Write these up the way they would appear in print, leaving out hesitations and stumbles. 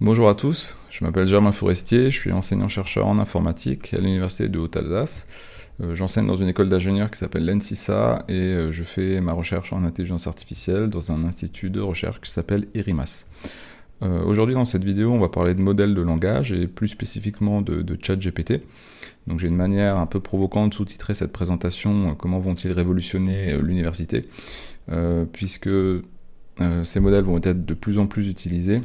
Bonjour à tous, je m'appelle Germain Forestier, je suis enseignant-chercheur en informatique à l'Université de Haute-Alsace. J'enseigne dans une école d'ingénieurs qui s'appelle l'ENSISA et je fais ma recherche en intelligence artificielle dans un institut de recherche qui s'appelle IRIMAS. Aujourd'hui dans cette vidéo, on va parler de modèles de langage et plus spécifiquement de ChatGPT. Donc j'ai une manière un peu provocante de sous-titrer cette présentation, comment vont-ils révolutionner l'université, puisque ces modèles vont être de plus en plus utilisés.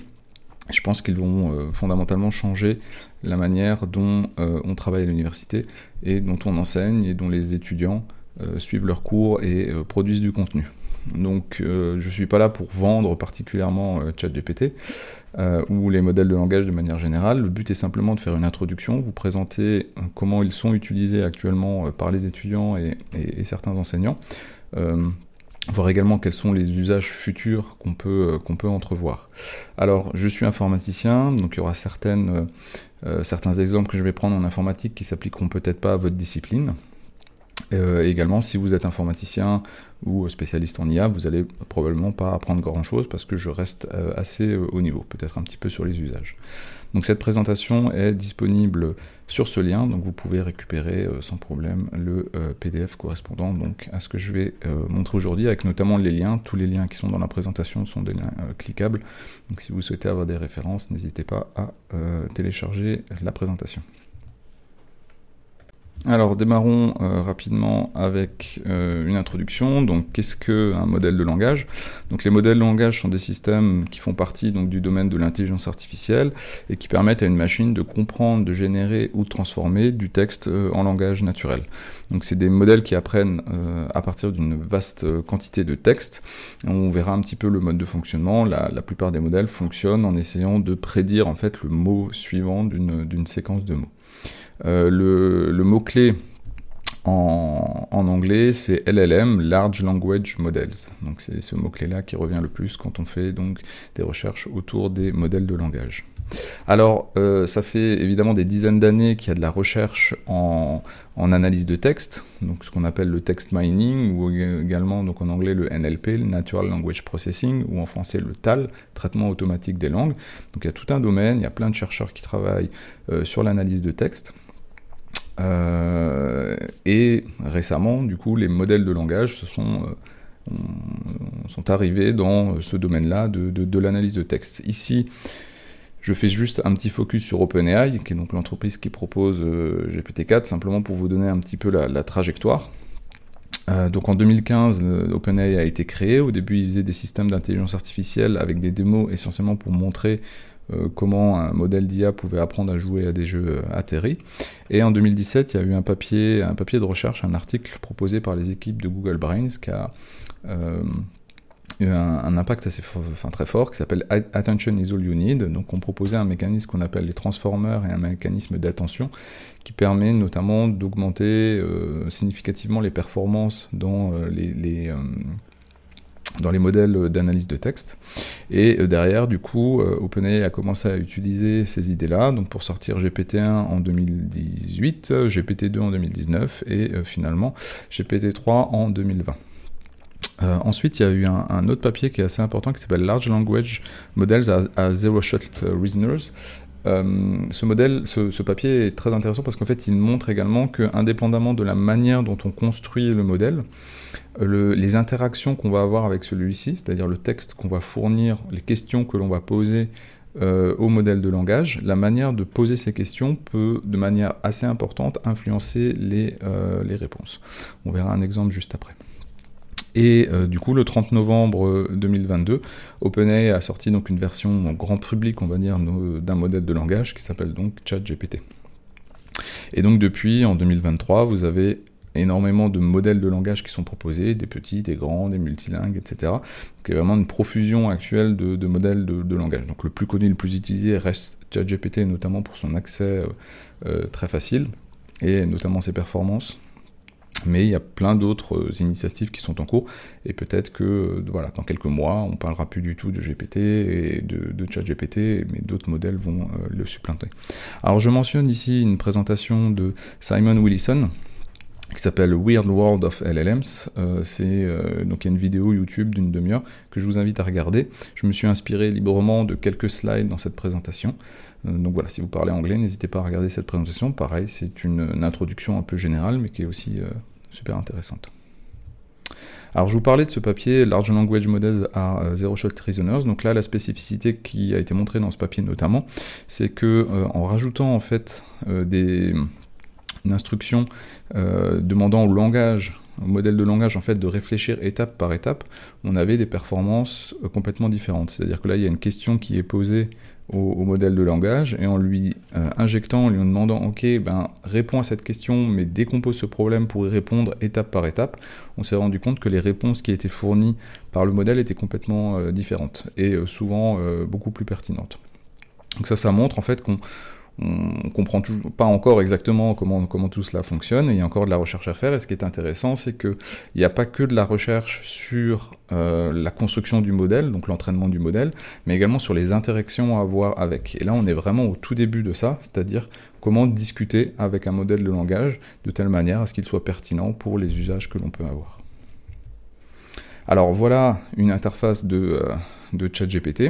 Je pense qu'ils vont fondamentalement changer la manière dont on travaille à l'université et dont on enseigne et dont les étudiants suivent leurs cours et produisent du contenu. Donc je ne suis pas là pour vendre particulièrement ChatGPT ou les modèles de langage de manière générale. Le but est simplement de faire une introduction, vous présenter comment ils sont utilisés actuellement par les étudiants et certains enseignants. Voir également quels sont les usages futurs qu'on peut entrevoir. Alors, je suis informaticien, donc il y aura certains exemples que je vais prendre en informatique qui s'appliqueront peut-être pas à votre discipline. Également, si vous êtes informaticien ou spécialiste en IA, vous n'allez probablement pas apprendre grand-chose parce que je reste assez haut niveau, peut-être un petit peu sur les usages. Donc cette présentation est disponible sur ce lien, donc vous pouvez récupérer sans problème le PDF correspondant donc, à ce que je vais montrer aujourd'hui, avec notamment les liens. Tous les liens qui sont dans la présentation sont des liens cliquables, donc si vous souhaitez avoir des références, n'hésitez pas à télécharger la présentation. Alors démarrons rapidement avec une introduction. Donc qu'est-ce qu'un modèle de langage? Donc les modèles de langage sont des systèmes qui font partie donc, du domaine de l'intelligence artificielle et qui permettent à une machine de comprendre, de générer ou de transformer du texte en langage naturel. Donc c'est des modèles qui apprennent à partir d'une vaste quantité de texte. On verra un petit peu le mode de fonctionnement. La plupart des modèles fonctionnent en essayant de prédire en fait le mot suivant d'une séquence de mots. Le mot-clé en anglais, c'est LLM, Large Language Models. Donc c'est ce mot-clé-là qui revient le plus quand on fait donc des recherches autour des modèles de langage. Alors, ça fait évidemment des dizaines d'années qu'il y a de la recherche en analyse de texte, donc ce qu'on appelle le text mining, ou également donc en anglais le NLP, le Natural Language Processing, ou en français le TAL, traitement automatique des langues. Donc il y a tout un domaine, il y a plein de chercheurs qui travaillent sur l'analyse de texte. Et récemment, du coup, les modèles de langage sont arrivés dans ce domaine-là de l'analyse de texte. Ici, je fais juste un petit focus sur OpenAI, qui est donc l'entreprise qui propose GPT-4, simplement pour vous donner un petit peu la trajectoire. Donc en 2015, OpenAI a été créé. Au début, il faisait des systèmes d'intelligence artificielle avec des démos essentiellement pour montrer comment un modèle d'IA pouvait apprendre à jouer à des jeux atterris. Et en 2017, il y a eu un papier de recherche, un article proposé par les équipes de Google Brains qui a eu un impact très fort, qui s'appelle Attention is all you need. Donc on proposait un mécanisme qu'on appelle les transformers et un mécanisme d'attention qui permet notamment d'augmenter significativement les performances dans les modèles d'analyse de texte. Et derrière, du coup, OpenAI a commencé à utiliser ces idées-là, donc pour sortir GPT-1 en 2018, GPT-2 en 2019 et finalement GPT-3 en 2020. Ensuite, il y a eu un autre papier qui est assez important qui s'appelle Large Language Models as Zero-Shot Reasoners. Ce papier est très intéressant parce qu'en fait, il montre également qu'indépendamment de la manière dont on construit le modèle, les interactions qu'on va avoir avec celui-ci, c'est-à-dire le texte qu'on va fournir, les questions que l'on va poser au modèle de langage, la manière de poser ces questions peut, de manière assez importante, influencer les réponses. On verra un exemple juste après. Et du coup, le 30 novembre 2022, OpenAI a sorti donc une version en grand public, on va dire, d'un modèle de langage qui s'appelle donc ChatGPT. Et donc depuis, en 2023, vous avez énormément de modèles de langage qui sont proposés, des petits, des grands, des multilingues, etc. Donc il y a vraiment une profusion actuelle de modèles de langage. Donc le plus connu, le plus utilisé reste ChatGPT, notamment pour son accès très facile, et notamment ses performances. Mais il y a plein d'autres initiatives qui sont en cours, et peut-être que dans quelques mois, on ne parlera plus du tout de GPT et de ChatGPT, mais d'autres modèles vont le supplanter. Alors je mentionne ici une présentation de Simon Willison, qui s'appelle Weird World of LLMs. Donc il y a une vidéo YouTube d'une demi-heure que je vous invite à regarder. Je me suis inspiré librement de quelques slides dans cette présentation. Donc voilà, si vous parlez anglais, n'hésitez pas à regarder cette présentation. Pareil, c'est une introduction un peu générale, mais qui est aussi super intéressante. Alors je vous parlais de ce papier Large Language Models are Zero Shot Reasoners. Donc là, la spécificité qui a été montrée dans ce papier notamment, c'est que en rajoutant en fait une instruction demandant au modèle de langage en fait de réfléchir étape par étape, on avait des performances complètement différentes. C'est-à-dire que là, il y a une question qui est posée au modèle de langage, et en lui injectant, en lui demandant « Ok, réponds à cette question, mais décompose ce problème pour y répondre étape par étape », on s'est rendu compte que les réponses qui étaient fournies par le modèle étaient complètement différentes, et souvent beaucoup plus pertinentes. Donc ça montre en fait qu'on comprend pas encore exactement comment tout cela fonctionne, et il y a encore de la recherche à faire, et ce qui est intéressant, c'est qu'il n'y a pas que de la recherche sur la construction du modèle, donc l'entraînement du modèle, mais également sur les interactions à avoir avec. Et là, on est vraiment au tout début de ça, c'est-à-dire comment discuter avec un modèle de langage de telle manière à ce qu'il soit pertinent pour les usages que l'on peut avoir. Alors voilà une interface de ChatGPT.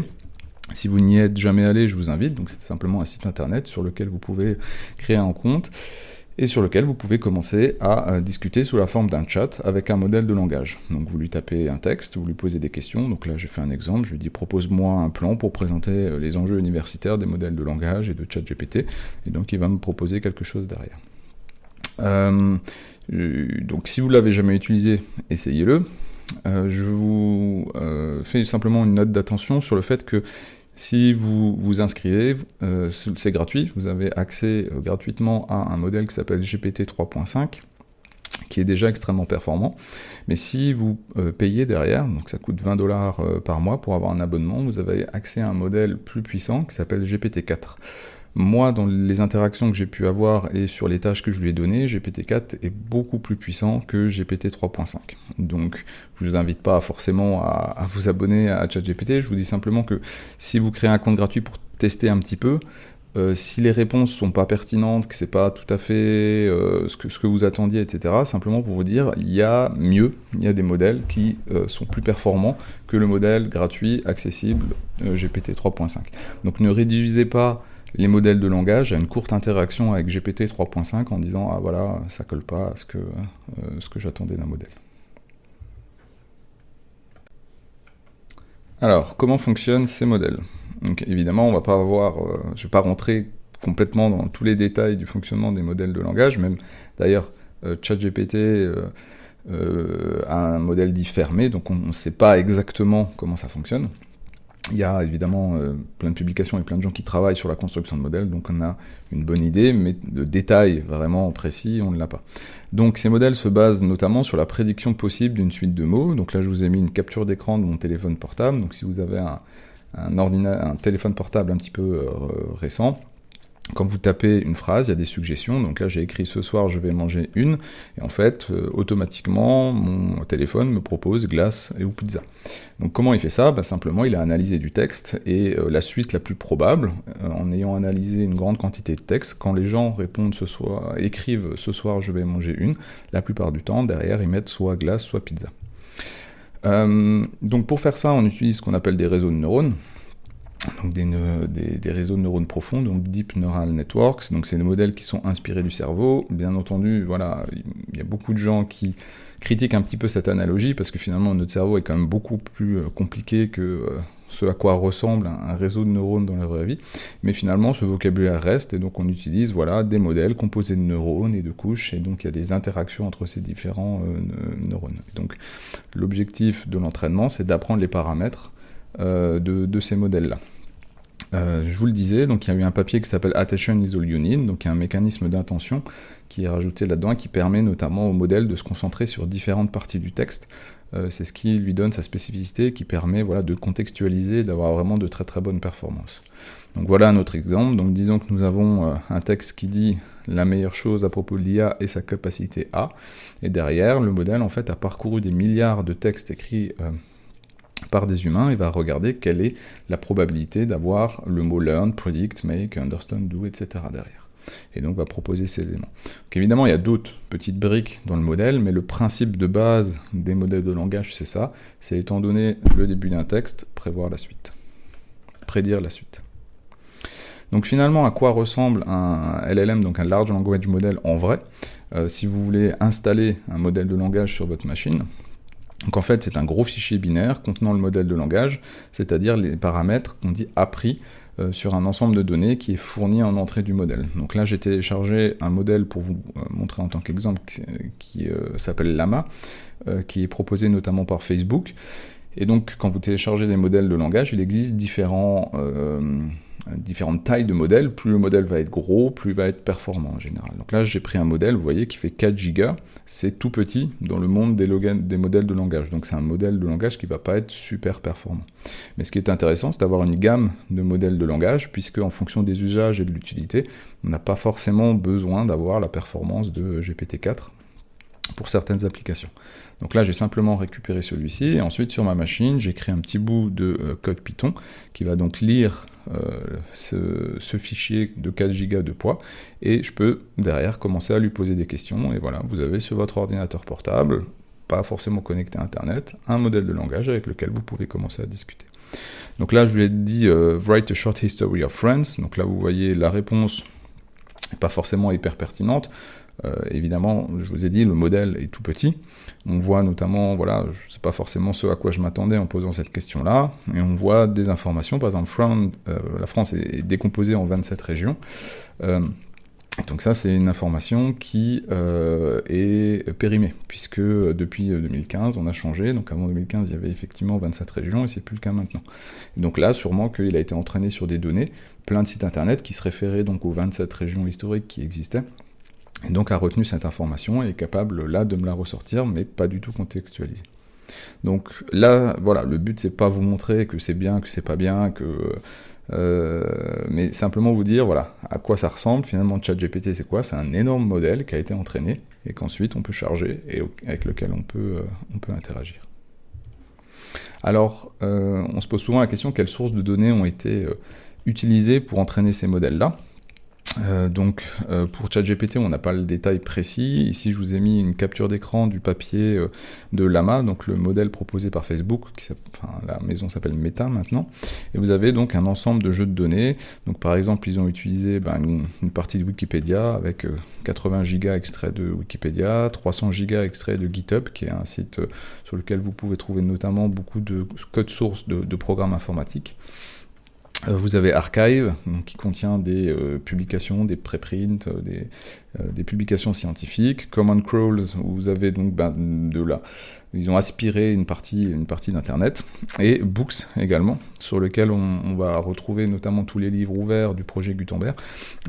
Si vous n'y êtes jamais allé, je vous invite, donc c'est simplement un site internet sur lequel vous pouvez créer un compte et sur lequel vous pouvez commencer à discuter sous la forme d'un chat avec un modèle de langage. Donc vous lui tapez un texte, vous lui posez des questions, donc là j'ai fait un exemple, je lui dis propose-moi un plan pour présenter les enjeux universitaires des modèles de langage et de ChatGPT, et donc il va me proposer quelque chose derrière. Donc si vous ne l'avez jamais utilisé, essayez-le. Je vous fais simplement une note d'attention sur le fait que si vous vous inscrivez, c'est gratuit, vous avez accès gratuitement à un modèle qui s'appelle GPT 3.5, qui est déjà extrêmement performant, mais si vous payez derrière, donc ça coûte $20 par mois pour avoir un abonnement, vous avez accès à un modèle plus puissant qui s'appelle GPT-4. Moi, dans les interactions que j'ai pu avoir et sur les tâches que je lui ai données, GPT-4 est beaucoup plus puissant que GPT 3.5. Donc, je ne vous invite pas forcément à vous abonner à ChatGPT, je vous dis simplement que si vous créez un compte gratuit pour tester un petit peu, si les réponses ne sont pas pertinentes, que ce n'est pas tout à fait ce que vous attendiez, etc., simplement pour vous dire, il y a mieux, il y a des modèles qui sont plus performants que le modèle gratuit, accessible, GPT 3.5. Donc ne réduisez pas les modèles de langage à une courte interaction avec GPT 3.5 en disant « Ah voilà, ça colle pas à ce que j'attendais d'un modèle ». Alors, comment fonctionnent ces modèles ? Donc évidemment, je ne vais pas rentrer complètement dans tous les détails du fonctionnement des modèles de langage, même d'ailleurs ChatGPT a un modèle dit fermé, donc on ne sait pas exactement comment ça fonctionne. Il y a évidemment plein de publications et plein de gens qui travaillent sur la construction de modèles, donc on a une bonne idée, mais de détails vraiment précis, on ne l'a pas. Donc ces modèles se basent notamment sur la prédiction possible d'une suite de mots. Donc là, je vous ai mis une capture d'écran de mon téléphone portable. Donc si vous avez un téléphone portable un petit peu récent, quand vous tapez une phrase, il y a des suggestions. Donc là, j'ai écrit « Ce soir, je vais manger une ». Et en fait, automatiquement, mon téléphone me propose glace ou pizza. Donc comment il fait ça ? Simplement, il a analysé du texte et la suite la plus probable, en ayant analysé une grande quantité de texte, quand les gens écrivent « Ce soir, je vais manger une », la plupart du temps, derrière, ils mettent soit glace, soit pizza. Donc pour faire ça, on utilise ce qu'on appelle des réseaux de neurones. Donc des réseaux de neurones profonds, donc Deep Neural Networks, donc c'est des modèles qui sont inspirés du cerveau. Bien entendu, voilà, il y a beaucoup de gens qui critiquent un petit peu cette analogie, parce que finalement notre cerveau est quand même beaucoup plus compliqué que ce à quoi ressemble un réseau de neurones dans la vraie vie, mais finalement ce vocabulaire reste, et donc on utilise des modèles composés de neurones et de couches, et donc il y a des interactions entre ces différents neurones. Donc l'objectif de l'entraînement, c'est d'apprendre les paramètres de ces modèles-là. Je vous le disais, donc il y a eu un papier qui s'appelle Attention is all you need, donc il y a un mécanisme d'intention qui est rajouté là-dedans et qui permet notamment au modèle de se concentrer sur différentes parties du texte. C'est ce qui lui donne sa spécificité, qui permet de contextualiser, d'avoir vraiment de très très bonnes performances. Donc voilà un autre exemple. Donc disons que nous avons un texte qui dit la meilleure chose à propos de l'IA est sa capacité à, et derrière le modèle en fait a parcouru des milliards de textes écrits par des humains, il va regarder quelle est la probabilité d'avoir le mot learn, predict, make, understand, do, etc. derrière. et donc va proposer ces éléments. Donc évidemment, il y a d'autres petites briques dans le modèle, mais le principe de base des modèles de langage, c'est ça, c'est étant donné le début d'un texte, prédire la suite. Donc finalement, à quoi ressemble un LLM, donc un Large Language Model en vrai, si vous voulez installer un modèle de langage sur votre machine. Donc en fait, c'est un gros fichier binaire contenant le modèle de langage, c'est-à-dire les paramètres qu'on dit appris sur un ensemble de données qui est fourni en entrée du modèle. Donc là, j'ai téléchargé un modèle pour vous montrer en tant qu'exemple qui s'appelle Llama, qui est proposé notamment par Facebook. Et donc, quand vous téléchargez des modèles de langage, il existe différentes tailles de modèles. Plus le modèle va être gros, plus il va être performant en général. Donc là, j'ai pris un modèle, vous voyez, qui fait 4 gigas. C'est tout petit dans le monde des modèles de langage. Donc c'est un modèle de langage qui ne va pas être super performant. Mais ce qui est intéressant, c'est d'avoir une gamme de modèles de langage, puisque en fonction des usages et de l'utilité, on n'a pas forcément besoin d'avoir la performance de GPT-4 pour certaines applications. Donc là, j'ai simplement récupéré celui-ci, et ensuite sur ma machine, j'ai créé un petit bout de code Python qui va donc lire ce fichier de 4 Go de poids, et je peux derrière commencer à lui poser des questions, et voilà, vous avez sur votre ordinateur portable, pas forcément connecté à Internet, un modèle de langage avec lequel vous pouvez commencer à discuter. Donc là, je lui ai dit write a short history of friends. Donc là, vous voyez la réponse n'est pas forcément hyper pertinente. Évidemment, je vous ai dit, le modèle est tout petit. On voit notamment, voilà, c'est pas forcément ce à quoi je m'attendais en posant cette question-là, et on voit des informations, par exemple, la France est décomposée en 27 régions. Donc ça, c'est une information qui est périmée, puisque depuis 2015, on a changé. Donc avant 2015, il y avait effectivement 27 régions, et c'est plus le cas maintenant. Et donc là, sûrement qu'il a été entraîné sur des données, plein de sites internet qui se référaient donc aux 27 régions historiques qui existaient, et donc a retenu cette information et est capable là de me la ressortir, mais pas du tout contextualisée. Donc là, voilà, le but c'est pas vous montrer que c'est bien, que c'est pas bien, mais simplement vous dire, voilà, à quoi ça ressemble. Finalement, ChatGPT c'est quoi? C'est un énorme modèle qui a été entraîné et qu'ensuite on peut charger et avec lequel on peut interagir. Alors, on se pose souvent la question, quelles sources de données ont été utilisées pour entraîner ces modèles-là? Pour ChatGPT, on n'a pas le détail précis. Ici, je vous ai mis une capture d'écran du papier de Llama, donc le modèle proposé par Facebook, la maison s'appelle Meta maintenant. Et vous avez donc un ensemble de jeux de données. Donc, par exemple, ils ont utilisé une partie de Wikipédia avec 80 gigas extraits de Wikipédia, 300 gigas extraits de GitHub, qui est un site sur lequel vous pouvez trouver notamment beaucoup de codes sources de programmes informatiques. Vous avez Archive, donc, qui contient des publications, des préprints, des publications scientifiques. Command Crawls, où vous avez donc ils ont aspiré une partie d'Internet. Et Books également, sur lequel on va retrouver notamment tous les livres ouverts du projet Gutenberg,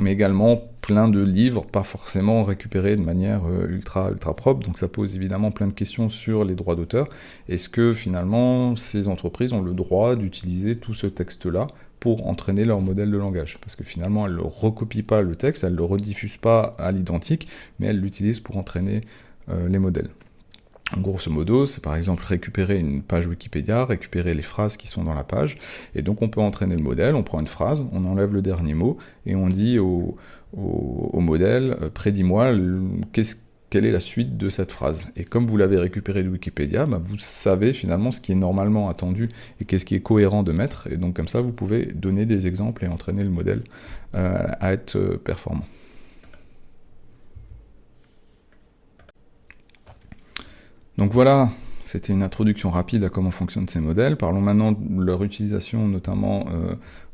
mais également plein de livres pas forcément récupérés de manière ultra propre. Donc ça pose évidemment plein de questions sur les droits d'auteur. Est-ce que finalement ces entreprises ont le droit d'utiliser tout ce texte-là pour entraîner leur modèle de langage? Parce que finalement, elles ne recopient pas le texte, elles ne le rediffusent pas à l'identique, mais elles l'utilisent pour entraîner les modèles. En grosso modo, c'est par exemple récupérer une page Wikipédia, récupérer les phrases qui sont dans la page, et donc on peut entraîner le modèle, on prend une phrase, on enlève le dernier mot, et on dit au modèle, prédis-moi quelle est la suite de cette phrase. Et comme vous l'avez récupéré de Wikipédia, vous savez finalement ce qui est normalement attendu et qu'est-ce qui est cohérent de mettre, et donc comme ça vous pouvez donner des exemples et entraîner le modèle à être performant. Donc voilà, c'était une introduction rapide à comment fonctionnent ces modèles. Parlons maintenant de leur utilisation, notamment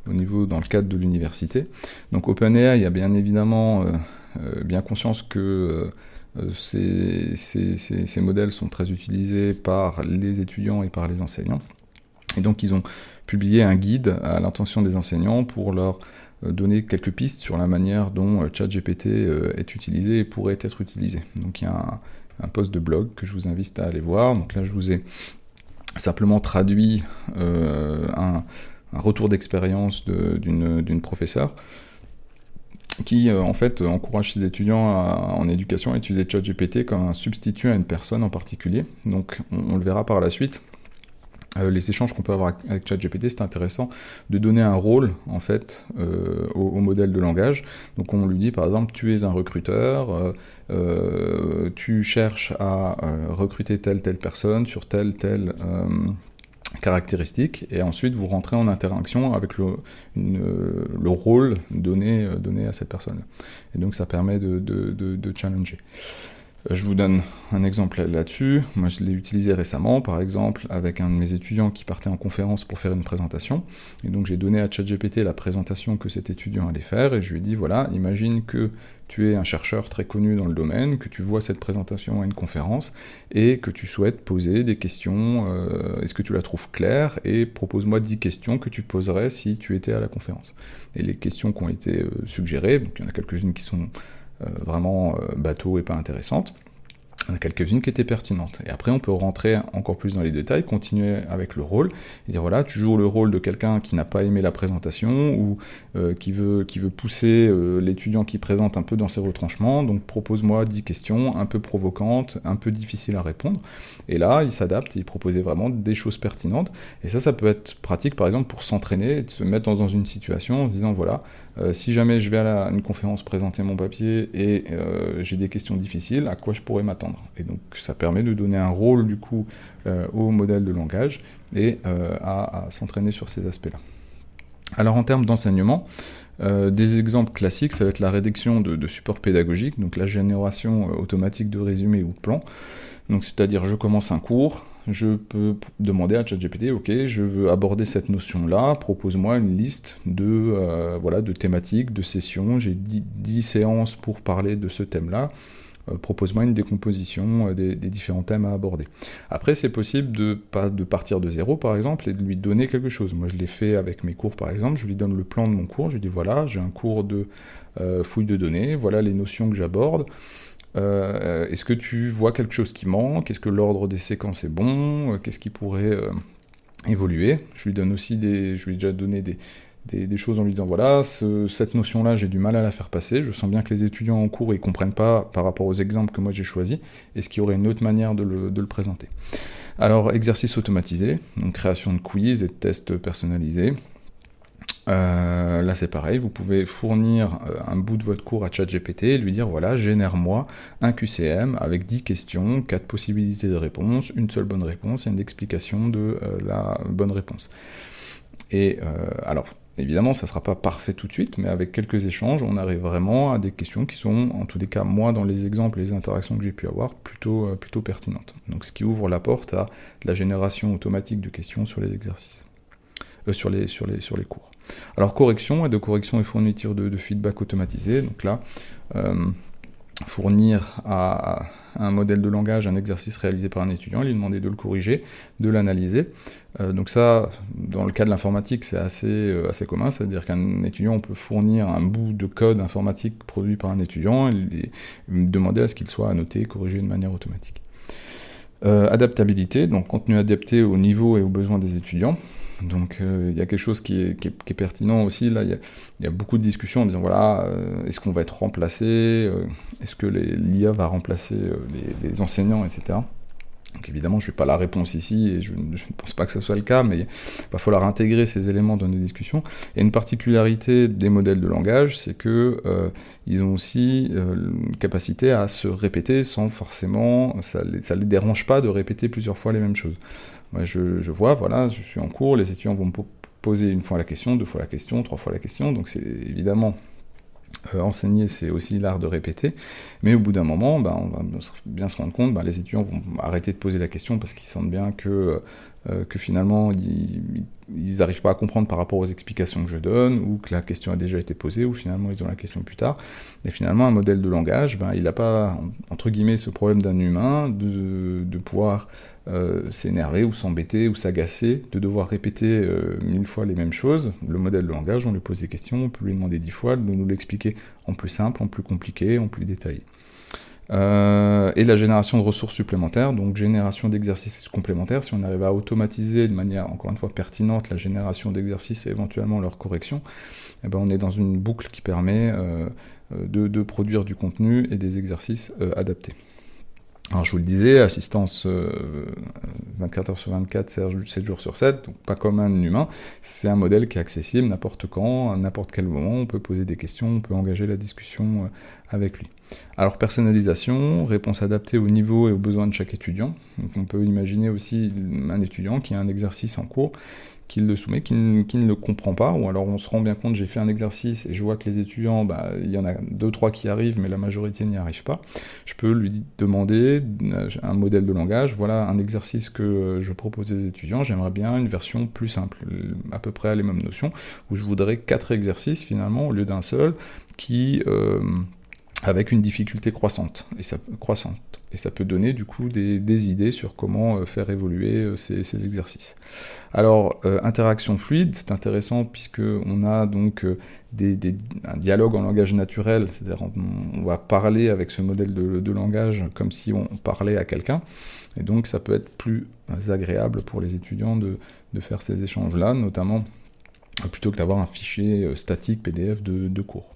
dans le cadre de l'université. Donc OpenAI a bien évidemment bien conscience que ces modèles sont très utilisés par les étudiants et par les enseignants. Et donc ils ont publié un guide à l'intention des enseignants pour leur donner quelques pistes sur la manière dont ChatGPT est utilisé et pourrait être utilisé. Donc il y a un post de blog que je vous invite à aller voir. Donc là je vous ai simplement traduit un retour d'expérience d'une professeure qui en fait encourage ses étudiants en éducation à utiliser ChatGPT comme un substitut à une personne en particulier. Donc on le verra par la suite. Les échanges qu'on peut avoir avec ChatGPT, c'est intéressant de donner un rôle en fait au modèle modèle de langage. Donc on lui dit par exemple, tu es un recruteur, tu cherches à recruter telle personne sur telle caractéristique, et ensuite vous rentrez en interaction avec le rôle donné à cette personne. Et donc ça permet de challenger. Je vous donne un exemple là-dessus. Moi, je l'ai utilisé récemment, par exemple, avec un de mes étudiants qui partait en conférence pour faire une présentation. Et donc, j'ai donné à ChatGPT la présentation que cet étudiant allait faire, et je lui ai dit, voilà, imagine que tu es un chercheur très connu dans le domaine, que tu vois cette présentation à une conférence, et que tu souhaites poser des questions, est-ce que tu la trouves claire, et propose-moi 10 questions que tu poserais si tu étais à la conférence. Et les questions qui ont été suggérées, donc il y en a quelques-unes qui sont vraiment bateau et pas intéressante. Il y en a quelques-unes qui étaient pertinentes. Et après, on peut rentrer encore plus dans les détails, continuer avec le rôle, et dire voilà, tu joues le rôle de quelqu'un qui n'a pas aimé la présentation, ou qui veut pousser l'étudiant qui présente un peu dans ses retranchements, donc propose-moi 10 questions un peu provocantes, un peu difficiles à répondre. Et là, il s'adapte, il proposait vraiment des choses pertinentes. Et ça peut être pratique, par exemple, pour s'entraîner, et de se mettre dans une situation en se disant voilà, si jamais je vais à une conférence présenter mon papier et j'ai des questions difficiles, à quoi je pourrais m'attendre? Et donc ça permet de donner un rôle du coup au modèle de langage et à s'entraîner sur ces aspects-là. Alors en termes d'enseignement, des exemples classiques, ça va être la rédaction de supports pédagogiques, donc la génération automatique de résumés ou de plans. Donc c'est-à-dire je commence un cours, je peux demander à ChatGPT, ok, je veux aborder cette notion-là, propose-moi une liste de thématiques, de sessions, j'ai 10 séances pour parler de ce thème-là, propose-moi une décomposition des différents thèmes à aborder. Après, c'est possible de partir de zéro, par exemple, et de lui donner quelque chose. Moi, je l'ai fait avec mes cours, par exemple, je lui donne le plan de mon cours, je lui dis, voilà, j'ai un cours de fouille de données, voilà les notions que j'aborde. Est-ce que tu vois quelque chose qui manque? Est-ce que l'ordre des séquences est bon? Qu'est-ce qui pourrait évoluer? Je lui ai déjà donné des choses en lui disant voilà, cette notion-là, j'ai du mal à la faire passer, je sens bien que les étudiants en cours, ils comprennent pas par rapport aux exemples que moi j'ai choisis, est-ce qu'il y aurait une autre manière de le présenter? Alors, exercice automatisé, donc création de quiz et de tests personnalisés. Là c'est pareil, vous pouvez fournir un bout de votre cours à ChatGPT et lui dire voilà, génère-moi un QCM avec 10 questions, 4 possibilités de réponse, une seule bonne réponse et une explication de la bonne réponse. Et alors, évidemment, ça ne sera pas parfait tout de suite, mais avec quelques échanges, on arrive vraiment à des questions qui sont, en tous les cas, moi, dans les exemples et les interactions que j'ai pu avoir, plutôt pertinentes. Donc ce qui ouvre la porte à la génération automatique de questions sur les exercices. Sur les cours. Alors correction et fourniture de feedback automatisé, donc là, fournir à un modèle de langage un exercice réalisé par un étudiant, lui demander de le corriger, de l'analyser. Donc ça, dans le cas de l'informatique, c'est assez commun, c'est-à-dire qu'un étudiant, on peut fournir un bout de code informatique produit par un étudiant et demander à ce qu'il soit annoté et corrigé de manière automatique. Adaptabilité, donc contenu adapté au niveau et aux besoins des étudiants. Donc il y a quelque chose qui est pertinent aussi, là il y a beaucoup de discussions en disant voilà, est-ce qu'on va être remplacé, est-ce que l'IA va remplacer les enseignants, etc. Donc évidemment, je n'ai pas la réponse ici, et je ne pense pas que ce soit le cas, mais il va falloir intégrer ces éléments dans nos discussions. Et une particularité des modèles de langage, c'est que ils ont aussi une capacité à se répéter sans forcément, ça les dérange pas de répéter plusieurs fois les mêmes choses. Moi, je vois, voilà, je suis en cours, les étudiants vont me poser une fois la question, 2 fois la question, 3 fois la question, donc c'est évidemment... enseigner, c'est aussi l'art de répéter, mais au bout d'un moment, on va bien se rendre compte, les étudiants vont arrêter de poser la question parce qu'ils sentent bien que finalement, ils n'arrivent pas à comprendre par rapport aux explications que je donne, ou que la question a déjà été posée, ou finalement ils ont la question plus tard. Et finalement, un modèle de langage, il n'a pas, entre guillemets, ce problème d'un humain de pouvoir s'énerver ou s'embêter ou s'agacer, de devoir répéter 1000 fois les mêmes choses. Le modèle de langage, on lui pose des questions, on peut lui demander 10 fois de nous l'expliquer en plus simple, en plus compliqué, en plus détaillé. Et la génération de ressources supplémentaires, donc génération d'exercices complémentaires, si on arrive à automatiser de manière, encore une fois, pertinente la génération d'exercices et éventuellement leur correction, on est dans une boucle qui permet de produire du contenu et des exercices adaptés. Alors je vous le disais, assistance 24 heures sur 24, 7 jours sur 7, donc pas comme un humain, c'est un modèle qui est accessible n'importe quand, à n'importe quel moment, on peut poser des questions, on peut engager la discussion avec lui. Alors personnalisation, réponse adaptée au niveau et aux besoins de chaque étudiant, donc on peut imaginer aussi un étudiant qui a un exercice en cours, qui le soumet, qui ne le comprend pas, ou alors on se rend bien compte, j'ai fait un exercice et je vois que les étudiants, il y en a 2-3 qui arrivent, mais la majorité n'y arrive pas. Je peux lui demander un modèle de langage, voilà un exercice que je propose aux étudiants, j'aimerais bien une version plus simple, à peu près à les mêmes notions, où je voudrais 4 exercices finalement, au lieu d'un seul, qui... avec une difficulté croissante, et ça peut donner du coup des idées sur comment faire évoluer ces exercices. Alors, interaction fluide, c'est intéressant puisqu'on a donc un dialogue en langage naturel, c'est-à-dire on va parler avec ce modèle de langage comme si on parlait à quelqu'un, et donc ça peut être plus agréable pour les étudiants de faire ces échanges-là, notamment plutôt que d'avoir un fichier statique PDF de cours.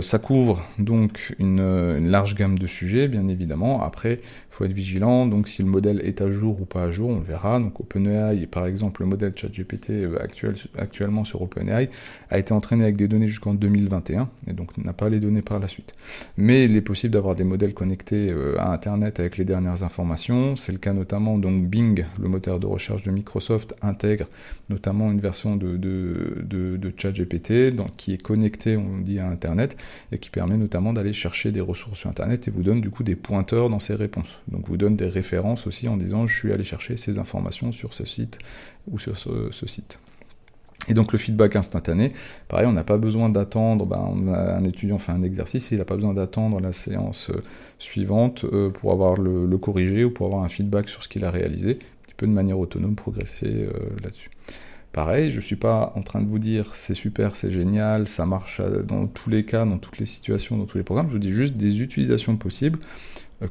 Ça couvre donc une large gamme de sujets, bien évidemment. Après, il faut être vigilant, donc si le modèle est à jour ou pas à jour, on le verra. Donc OpenAI, par exemple, le modèle ChatGPT actuellement sur OpenAI, a été entraîné avec des données jusqu'en 2021, et donc n'a pas les données par la suite. Mais il est possible d'avoir des modèles connectés à Internet avec les dernières informations. C'est le cas notamment, donc Bing, le moteur de recherche de Microsoft, intègre notamment une version de ChatGPT qui est connectée, on dit, à Internet, et qui permet notamment d'aller chercher des ressources sur Internet et vous donne du coup des pointeurs dans ses réponses. Donc vous donne des références aussi en disant je suis allé chercher ces informations sur ce site ou sur ce site. Et donc le feedback instantané, pareil, on n'a pas besoin d'attendre, un étudiant fait un exercice, il n'a pas besoin d'attendre la séance suivante pour avoir le corrigé ou pour avoir un feedback sur ce qu'il a réalisé. Il peut de manière autonome progresser là-dessus. Pareil, je ne suis pas en train de vous dire c'est super, c'est génial, ça marche dans tous les cas, dans toutes les situations, dans tous les programmes, je vous dis juste des utilisations possibles,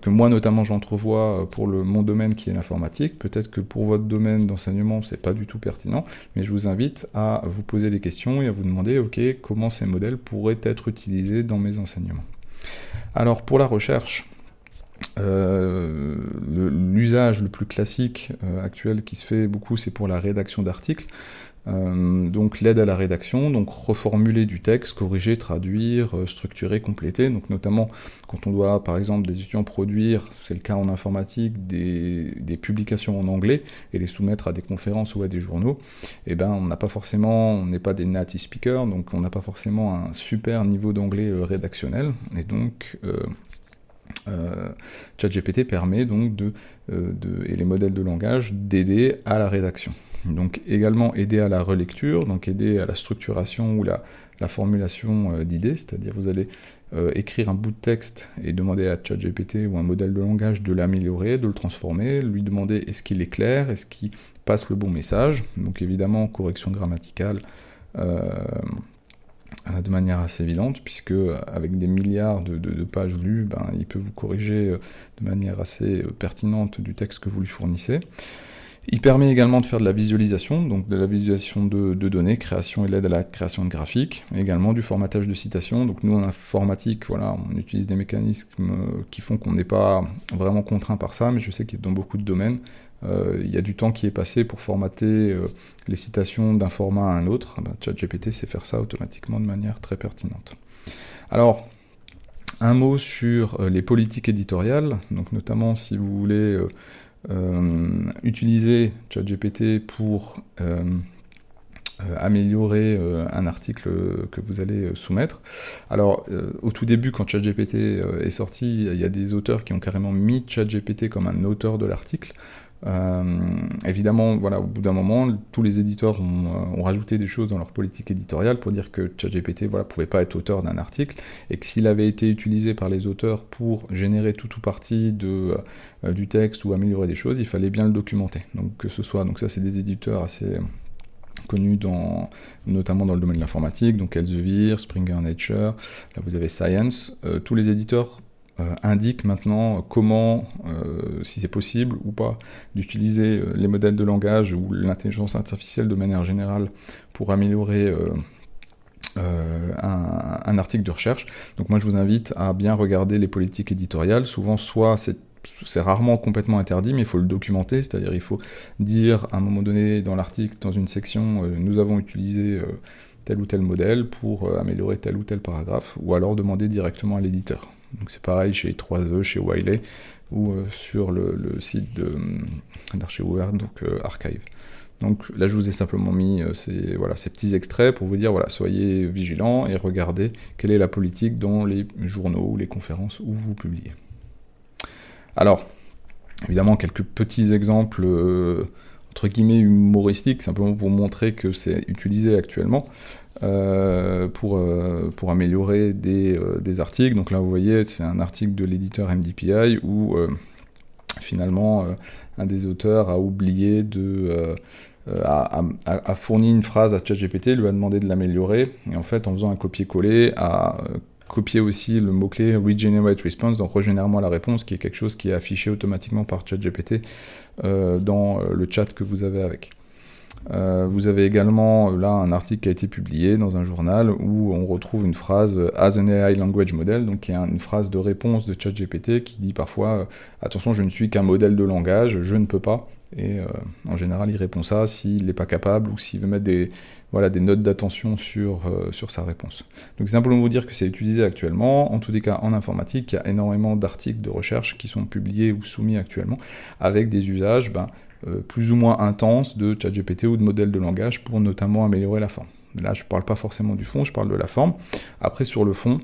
que moi notamment j'entrevois pour mon domaine qui est l'informatique. Peut-être que pour votre domaine d'enseignement c'est pas du tout pertinent, mais je vous invite à vous poser des questions et à vous demander ok, comment ces modèles pourraient être utilisés dans mes enseignements. Alors pour la recherche, l'usage le plus classique actuel qui se fait beaucoup, c'est pour la rédaction d'articles. Donc l'aide à la rédaction, donc reformuler du texte, corriger, traduire, structurer, compléter, donc notamment quand on doit par exemple des étudiants produire, c'est le cas en informatique, des publications en anglais et les soumettre à des conférences ou à des journaux, et on n'est pas des native speakers, donc on n'a pas forcément un super niveau d'anglais rédactionnel, et donc ChatGPT permet donc et les modèles de langage d'aider à la rédaction. Donc également aider à la relecture, donc aider à la structuration ou la formulation d'idées, c'est-à-dire vous allez écrire un bout de texte et demander à ChatGPT ou un modèle de langage de l'améliorer, de le transformer, lui demander est-ce qu'il est clair, est-ce qu'il passe le bon message, donc évidemment correction grammaticale, de manière assez évidente, puisque avec des milliards de pages lues, il peut vous corriger de manière assez pertinente du texte que vous lui fournissez. Il permet également de faire de la visualisation, donc de la visualisation de données, création et l'aide à la création de graphiques, et également du formatage de citations. Donc nous en informatique, voilà, on utilise des mécanismes qui font qu'on n'est pas vraiment contraint par ça, mais je sais qu'il y a dans beaucoup de domaines, il y a du temps qui est passé pour formater les citations d'un format à un autre. ChatGPT sait faire ça automatiquement de manière très pertinente. Alors, un mot sur les politiques éditoriales, donc notamment si vous voulez utiliser ChatGPT pour améliorer un article que vous allez soumettre. Alors, au tout début, quand ChatGPT est sorti, il y a des auteurs qui ont carrément mis ChatGPT comme un auteur de l'article. Évidemment, voilà, au bout d'un moment, tous les éditeurs ont rajouté des choses dans leur politique éditoriale pour dire que ChatGPT pouvait pas être auteur d'un article, et que s'il avait été utilisé par les auteurs pour générer tout ou partie du texte ou améliorer des choses, il fallait bien le documenter. Donc que ce soit, donc ça c'est des éditeurs assez connus notamment dans le domaine de l'informatique, donc Elsevier, Springer Nature, là vous avez Science, tous les éditeurs indique maintenant comment, si c'est possible ou pas, d'utiliser les modèles de langage ou l'intelligence artificielle de manière générale pour améliorer un article de recherche. Donc moi je vous invite à bien regarder les politiques éditoriales. Souvent soit c'est c'est rarement complètement interdit, mais il faut le documenter, c'est-à-dire il faut dire à un moment donné dans l'article, dans une section, nous avons utilisé tel ou tel modèle pour améliorer tel ou tel paragraphe, ou alors demander directement à l'éditeur. Donc c'est pareil chez 3E, chez Wiley, ou sur le site d'Archives ouvertes, donc Archive. Donc là, je vous ai simplement mis ces petits extraits pour vous dire, soyez vigilants et regardez quelle est la politique dans les journaux ou les conférences où vous publiez. Alors, évidemment, quelques petits exemples, entre guillemets, humoristiques, simplement pour montrer que c'est utilisé actuellement pour améliorer des articles. Donc là, vous voyez, c'est un article de l'éditeur MDPI où, finalement, un des auteurs a oublié a fourni une phrase à ChatGPT, lui a demandé de l'améliorer, et en fait, en faisant un copier-coller, a copié aussi le mot-clé Regenerate Response, donc régénère-moi la réponse, qui est quelque chose qui est affiché automatiquement par ChatGPT dans le chat que vous avez avec. Vous avez également là un article qui a été publié dans un journal où on retrouve une phrase as an AI language model, donc qui est une phrase de réponse de ChatGPT qui dit parfois attention, je ne suis qu'un modèle de langage, je ne peux pas. Et en général, il répond ça s'il n'est pas capable ou s'il veut mettre des notes d'attention sur sa réponse. Donc c'est simplement vous dire que c'est utilisé actuellement. En tous les cas, en informatique, il y a énormément d'articles de recherche qui sont publiés ou soumis actuellement avec des usages plus ou moins intenses de ChatGPT ou de modèles de langage pour notamment améliorer la forme. Là, je ne parle pas forcément du fond, je parle de la forme. Après, sur le fond,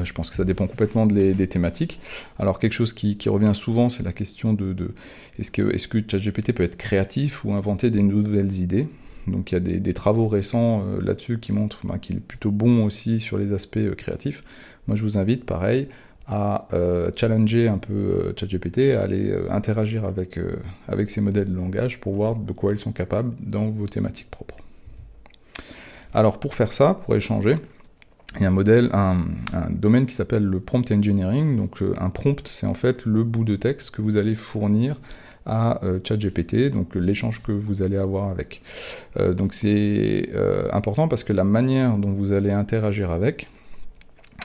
je pense que ça dépend complètement des thématiques. Alors quelque chose qui revient souvent, c'est la question de est-ce que ChatGPT peut être créatif ou inventer des nouvelles idées. Donc il y a des travaux récents là-dessus qui montrent qu'il est plutôt bon aussi sur les aspects créatifs. Moi je vous invite, pareil, à challenger un peu ChatGPT, à aller interagir avec ces modèles de langage pour voir de quoi ils sont capables dans vos thématiques propres. Alors pour faire ça, pour échanger, il y a un domaine qui s'appelle le prompt engineering. Donc un prompt, c'est en fait le bout de texte que vous allez fournir à ChatGPT, donc l'échange que vous allez avoir avec. Donc c'est important parce que la manière dont vous allez interagir avec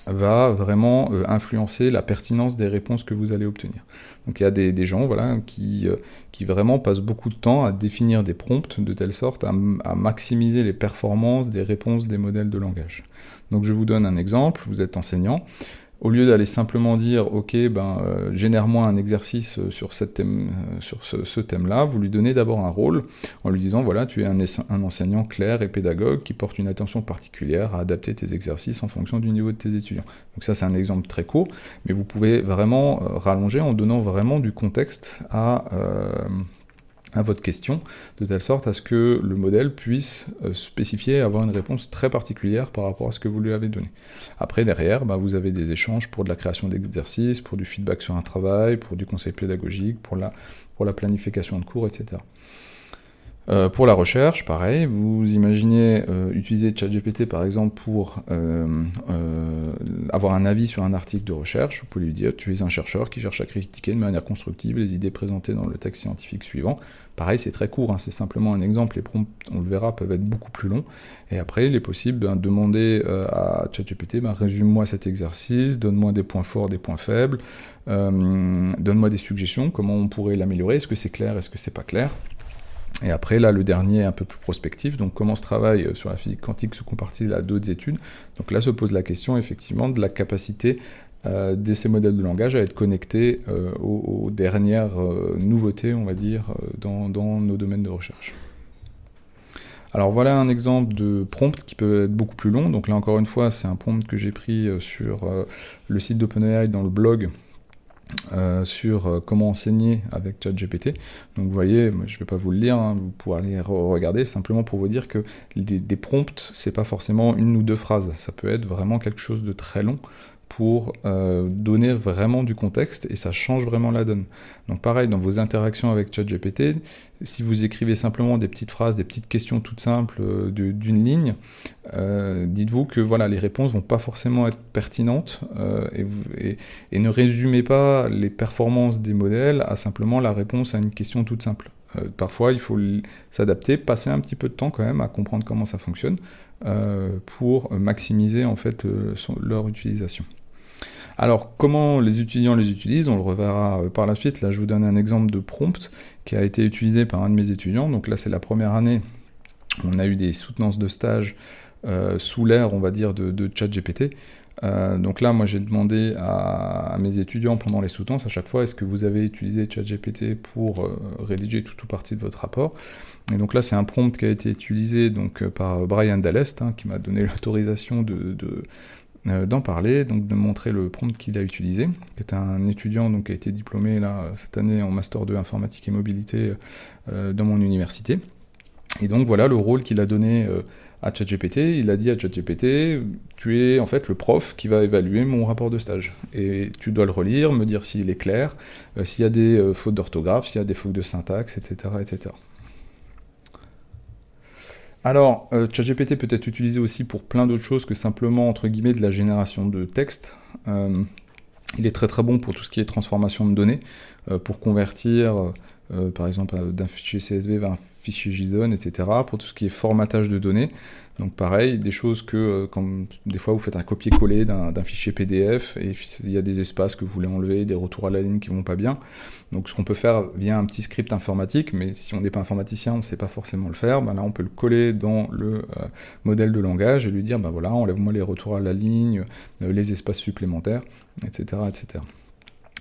va vraiment influencer la pertinence des réponses que vous allez obtenir. Donc il y a des gens qui vraiment passent beaucoup de temps à définir des prompts de telle sorte à maximiser les performances des réponses des modèles de langage. Donc je vous donne un exemple, vous êtes enseignant, au lieu d'aller simplement dire « Ok, génère-moi un exercice sur ce thème-là », vous lui donnez d'abord un rôle en lui disant « Voilà, tu es un enseignant clair et pédagogue qui porte une attention particulière à adapter tes exercices en fonction du niveau de tes étudiants. » Donc ça, c'est un exemple très court, mais vous pouvez vraiment rallonger en donnant vraiment du contexte à votre question, de telle sorte à ce que le modèle puisse spécifier et avoir une réponse très particulière par rapport à ce que vous lui avez donné. Après, derrière, vous avez des échanges pour de la création d'exercices, pour du feedback sur un travail, pour du conseil pédagogique, pour la planification de cours, etc. Pour la recherche, pareil, vous imaginez utiliser ChatGPT par exemple pour avoir un avis sur un article de recherche. Vous pouvez lui dire « Tu es un chercheur qui cherche à critiquer de manière constructive les idées présentées dans le texte scientifique suivant ». Pareil, c'est très court, c'est simplement un exemple. Les prompts, on le verra, peuvent être beaucoup plus longs. Et après, il est possible de demander à ChatGPT « Résume-moi cet exercice, donne-moi des points forts, des points faibles, donne-moi des suggestions, comment on pourrait l'améliorer, est-ce que c'est clair, est-ce que c'est pas clair ?» Et après, là, le dernier un peu plus prospectif, donc comment ce travail sur la physique quantique se compare-t-il à d'autres études? Donc là se pose la question, effectivement, de la capacité de ces modèles de langage à être connectés aux dernières nouveautés, on va dire, dans nos domaines de recherche. Alors voilà un exemple de prompt qui peut être beaucoup plus long. Donc là, encore une fois, c'est un prompt que j'ai pris sur le site d'OpenAI dans le blog, sur comment enseigner avec ChatGPT. Donc vous voyez, je ne vais pas vous le lire, vous pourrez aller regarder, simplement pour vous dire que des prompts, c'est pas forcément une ou deux phrases, ça peut être vraiment quelque chose de très long pour donner vraiment du contexte, et ça change vraiment la donne. Donc pareil, dans vos interactions avec ChatGPT, si vous écrivez simplement des petites phrases, des petites questions toutes simples d'une ligne, dites-vous que les réponses vont pas forcément être pertinentes, et ne résumez pas les performances des modèles à simplement la réponse à une question toute simple. Parfois, il faut s'adapter, passer un petit peu de temps quand même à comprendre comment ça fonctionne pour maximiser en fait leur utilisation. Alors, comment les étudiants les utilisent, on le reverra par la suite. Là, je vous donne un exemple de prompt qui a été utilisé par un de mes étudiants. Donc là, c'est la première année. On a eu des soutenances de stage sous l'ère, on va dire, de ChatGPT. Donc là, moi, j'ai demandé à mes étudiants pendant les soutenances, à chaque fois, est-ce que vous avez utilisé ChatGPT pour rédiger tout ou partie de votre rapport? Et donc là, c'est un prompt qui a été utilisé donc, par Brian Dallest, qui m'a donné l'autorisation d'en parler, donc de montrer le prompt qu'il a utilisé, qui est un étudiant donc, qui a été diplômé là, cette année en Master 2 Informatique et Mobilité dans mon université. Et donc voilà le rôle qu'il a donné à ChatGPT. Il a dit à ChatGPT, tu es en fait le prof qui va évaluer mon rapport de stage. Et tu dois le relire, me dire s'il est clair, s'il y a des fautes d'orthographe, s'il y a des fautes de syntaxe, etc. etc. Alors, ChatGPT peut être utilisé aussi pour plein d'autres choses que simplement, entre guillemets, de la génération de texte. Il est très très bon pour tout ce qui est transformation de données, pour convertir, par exemple, d'un fichier CSV vers un fichier JSON, etc., pour tout ce qui est formatage de données. Donc pareil, des choses que, quand des fois vous faites un copier-coller d'un fichier PDF, et il y a des espaces que vous voulez enlever, des retours à la ligne qui vont pas bien. Donc ce qu'on peut faire via un petit script informatique, mais si on n'est pas informaticien, on ne sait pas forcément le faire, ben là on peut le coller dans le modèle de langage et lui dire, ben voilà, enlève-moi les retours à la ligne, les espaces supplémentaires, etc., etc.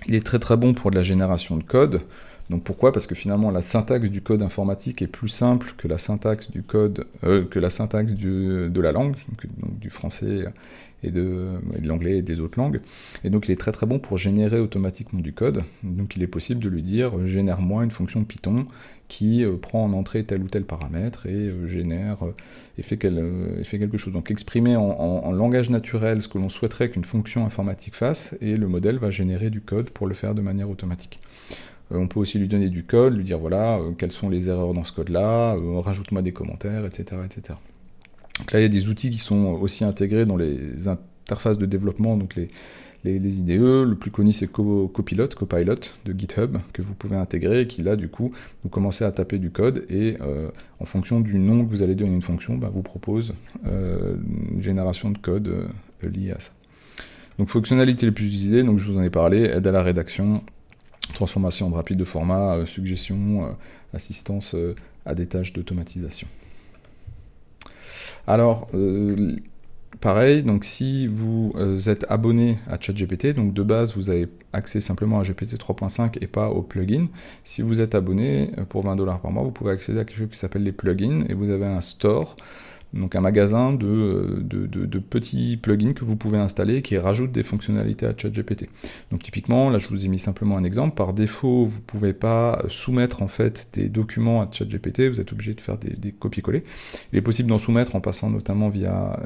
Il est très très bon pour de la génération de code. Donc pourquoi? Parce que finalement la syntaxe du code informatique est plus simple que la syntaxe du code, de la langue, donc du français et de l'anglais et des autres langues. Et donc il est très très bon pour générer automatiquement du code. Donc il est possible de lui dire génère-moi une fonction Python qui prend en entrée tel ou tel paramètre et génère et fait quelque chose. Donc exprimer en langage naturel ce que l'on souhaiterait qu'une fonction informatique fasse, et le modèle va générer du code pour le faire de manière automatique. On peut aussi lui donner du code, lui dire voilà, quelles sont les erreurs dans ce code-là, rajoute-moi des commentaires, etc., etc. Donc là, il y a des outils qui sont aussi intégrés dans les interfaces de développement, donc les IDE. Le plus connu, c'est Copilot de GitHub, que vous pouvez intégrer, et qui là, du coup, vous commencez à taper du code, et en fonction du nom que vous allez donner à une fonction, vous propose une génération de code liée à ça. Donc, fonctionnalités les plus utilisées, donc je vous en ai parlé, aide à la rédaction, transformation rapide de format, suggestion, assistance à des tâches d'automatisation. Alors, pareil, donc si vous êtes abonné à ChatGPT, donc de base vous avez accès simplement à GPT 3.5 et pas au plugin. Si vous êtes abonné pour 20$ par mois, vous pouvez accéder à quelque chose qui s'appelle les plugins, et vous avez un store, donc un magasin de petits plugins que vous pouvez installer qui rajoutent des fonctionnalités à ChatGPT. Donc typiquement, là je vous ai mis simplement un exemple. Par défaut, vous ne pouvez pas soumettre en fait des documents à ChatGPT, vous êtes obligé de faire des copier-coller. Il est possible d'en soumettre en passant notamment via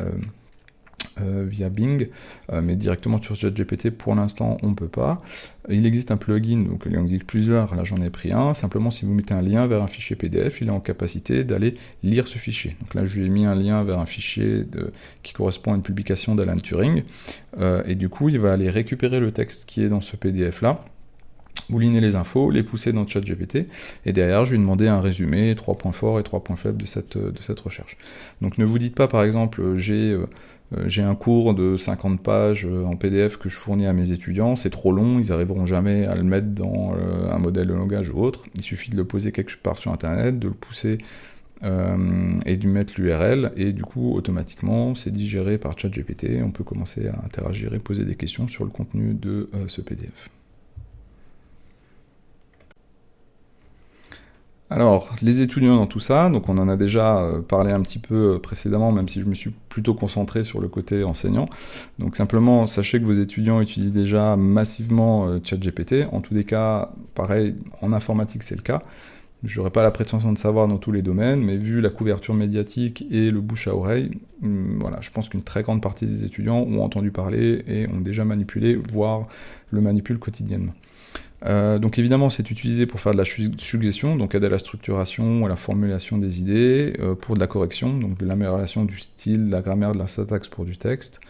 Bing, mais directement sur ChatGPT, pour l'instant, on ne peut pas. Il existe un plugin, donc il en existe plusieurs, là j'en ai pris un. Simplement, si vous mettez un lien vers un fichier PDF, il est en capacité d'aller lire ce fichier. Donc là, je lui ai mis un lien vers un fichier qui correspond à une publication d'Alan Turing, et du coup, il va aller récupérer le texte qui est dans ce PDF-là, mouliner les infos, les pousser dans ChatGPT, et derrière je lui ai demandé un résumé, 3 points forts et 3 points faibles de cette recherche. Donc ne vous dites pas par exemple j'ai un cours de 50 pages en PDF que je fournis à mes étudiants, c'est trop long, ils n'arriveront jamais à le mettre dans un modèle de langage ou autre. Il suffit de le poser quelque part sur internet, de le pousser et de lui mettre l'URL, et du coup automatiquement c'est digéré par ChatGPT, on peut commencer à interagir et poser des questions sur le contenu de ce PDF. Alors, les étudiants dans tout ça, donc on en a déjà parlé un petit peu précédemment, même si je me suis plutôt concentré sur le côté enseignant. Donc simplement, sachez que vos étudiants utilisent déjà massivement ChatGPT. En tous les cas, pareil, en informatique c'est le cas. Je n'aurais pas la prétention de savoir dans tous les domaines, mais vu la couverture médiatique et le bouche à oreille, voilà, je pense qu'une très grande partie des étudiants ont entendu parler et ont déjà manipulé, voire le manipulent quotidiennement. Donc évidemment, c'est utilisé pour faire de la suggestion, donc aide à la structuration, à la formulation des idées, pour de la correction, donc de l'amélioration du style, de la grammaire, de la syntaxe pour du texte,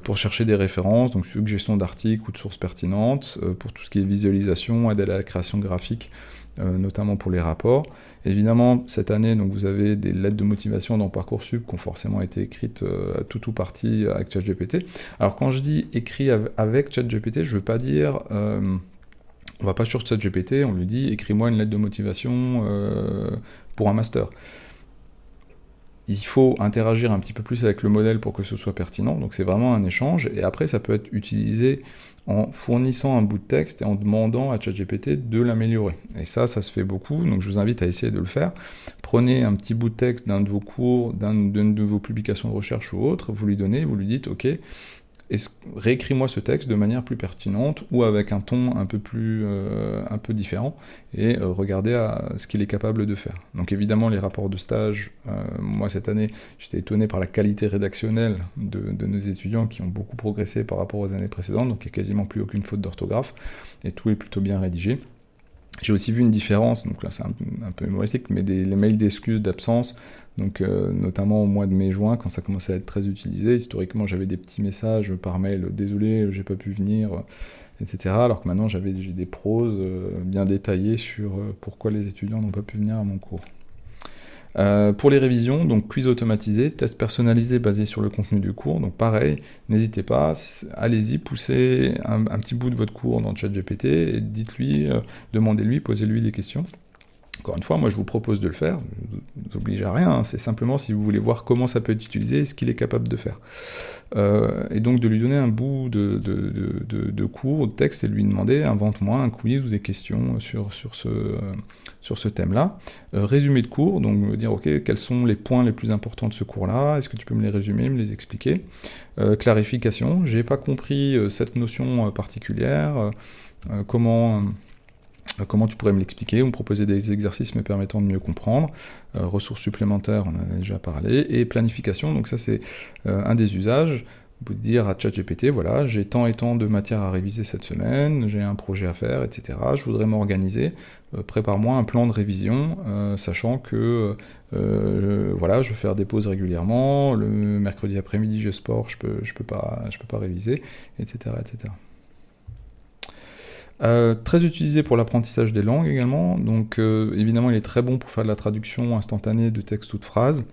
pour chercher des références, donc suggestion d'articles ou de sources pertinentes, pour tout ce qui est visualisation, aide à la création graphique, notamment pour les rapports. Évidemment, cette année, donc, vous avez des lettres de motivation dans Parcoursup qui ont forcément été écrites tout ou partie avec ChatGPT. Alors quand je dis écrit avec ChatGPT, je ne veux pas dire... on va pas sur ChatGPT, on lui dit écris-moi une lettre de motivation pour un master. Il faut interagir un petit peu plus avec le modèle pour que ce soit pertinent, donc c'est vraiment un échange, et après ça peut être utilisé en fournissant un bout de texte et en demandant à ChatGPT de l'améliorer. Et ça se fait beaucoup, donc je vous invite à essayer de le faire. Prenez un petit bout de texte d'un de vos cours, d'une de vos publications de recherche ou autre, vous lui donnez, vous lui dites ok, réécris-moi ce texte de manière plus pertinente ou avec un ton un peu différent et regardez à ce qu'il est capable de faire. Donc évidemment les rapports de stage, moi cette année j'étais étonné par la qualité rédactionnelle de nos étudiants qui ont beaucoup progressé par rapport aux années précédentes, donc il n'y a quasiment plus aucune faute d'orthographe et tout est plutôt bien rédigé. J'ai aussi vu une différence, donc là c'est un peu humoristique, mais les mails d'excuses d'absence, donc notamment au mois de mai-juin, quand ça commençait à être très utilisé. Historiquement, j'avais des petits messages par mail, désolé, j'ai pas pu venir, etc. Alors que maintenant, j'ai des proses bien détaillées sur pourquoi les étudiants n'ont pas pu venir à mon cours. Pour les révisions, donc quiz automatisé, test personnalisé basé sur le contenu du cours, donc pareil, n'hésitez pas, allez-y, poussez un petit bout de votre cours dans ChatGPT et dites-lui, demandez-lui, posez-lui des questions. Encore une fois, moi je vous propose de le faire, je ne vous oblige à rien, hein, c'est simplement si vous voulez voir comment ça peut être utilisé et ce qu'il est capable de faire. Et donc de lui donner un bout de cours, de texte, et lui demander, invente-moi un quiz ou des questions sur ce thème-là. Résumé de cours, donc me dire, ok, quels sont les points les plus importants de ce cours-là, est-ce que tu peux me les résumer, me les expliquer. Clarification, j'ai pas compris cette notion particulière, comment tu pourrais me l'expliquer, ou me proposer des exercices me permettant de mieux comprendre. Ressources supplémentaires, on en a déjà parlé. Et planification, donc ça c'est un des usages. Vous pouvez dire à ChatGPT, voilà, j'ai tant et tant de matière à réviser cette semaine, j'ai un projet à faire, etc. Je voudrais m'organiser. Prépare-moi un plan de révision, sachant que voilà, je vais faire des pauses régulièrement. Le mercredi après-midi, j'ai sport, je peux pas réviser, etc., etc. Très utilisé pour l'apprentissage des langues également, donc évidemment il est très bon pour faire de la traduction instantanée de textes ou de phrases.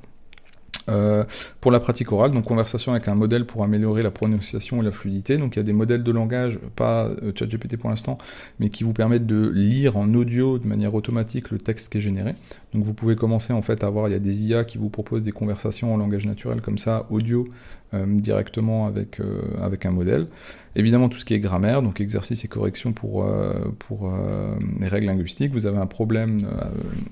Pour la pratique orale, donc conversation avec un modèle pour améliorer la prononciation et la fluidité. Donc il y a des modèles de langage, pas ChatGPT pour l'instant, mais qui vous permettent de lire en audio de manière automatique le texte qui est généré. Donc vous pouvez commencer en fait à voir, il y a des IA qui vous proposent des conversations en langage naturel comme ça, audio, directement avec un modèle. Évidemment tout ce qui est grammaire, donc exercice et correction pour les règles linguistiques. Vous avez un problème,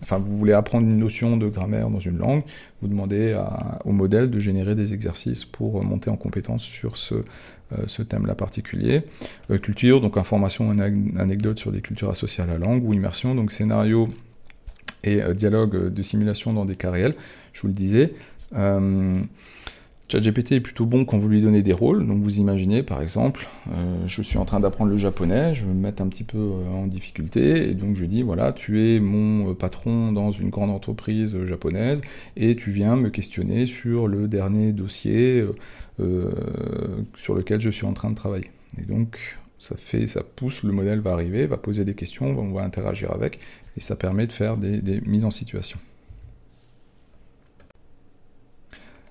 vous voulez apprendre une notion de grammaire dans une langue, vous demandez au modèle de générer des exercices pour monter en compétence sur ce thème-là particulier. Culture, donc information, anecdote sur les cultures associées à la langue, ou immersion, donc scénario et dialogue de simulation dans des cas réels, je vous le disais. ChatGPT est plutôt bon quand vous lui donnez des rôles, donc vous imaginez par exemple, je suis en train d'apprendre le japonais, je vais me mettre un petit peu en difficulté, et donc je dis voilà, tu es mon patron dans une grande entreprise japonaise, et tu viens me questionner sur le dernier dossier sur lequel je suis en train de travailler. Et donc ça pousse, le modèle va arriver, va poser des questions, on va interagir avec, et ça permet de faire des mises en situation.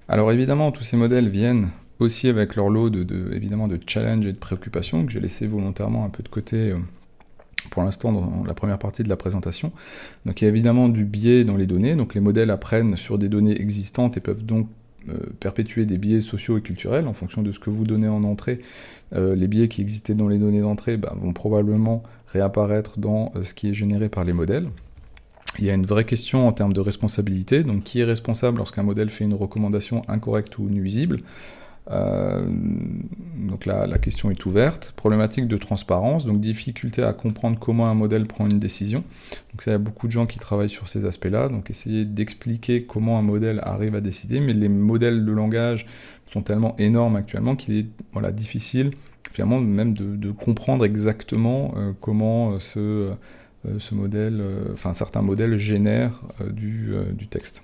Alors évidemment, tous ces modèles viennent aussi avec leur lot évidemment de challenges et de préoccupations que j'ai laissé volontairement un peu de côté pour l'instant dans la première partie de la présentation. Donc il y a évidemment du biais dans les données, donc les modèles apprennent sur des données existantes et peuvent donc perpétuer des biais sociaux et culturels en fonction de ce que vous donnez en entrée. Les biais qui existaient dans les données d'entrée vont probablement réapparaître dans ce qui est généré par les modèles. Il y a une vraie question en termes de responsabilité, donc qui est responsable lorsqu'un modèle fait une recommandation incorrecte ou nuisible. Donc là, la question est ouverte. Problématique de transparence, donc difficulté à comprendre comment un modèle prend une décision. Donc ça, il y a beaucoup de gens qui travaillent sur ces aspects-là, donc essayer d'expliquer comment un modèle arrive à décider, mais les modèles de langage sont tellement énormes actuellement qu'il est difficile finalement même de comprendre exactement comment ce modèle, certains modèles génèrent du texte.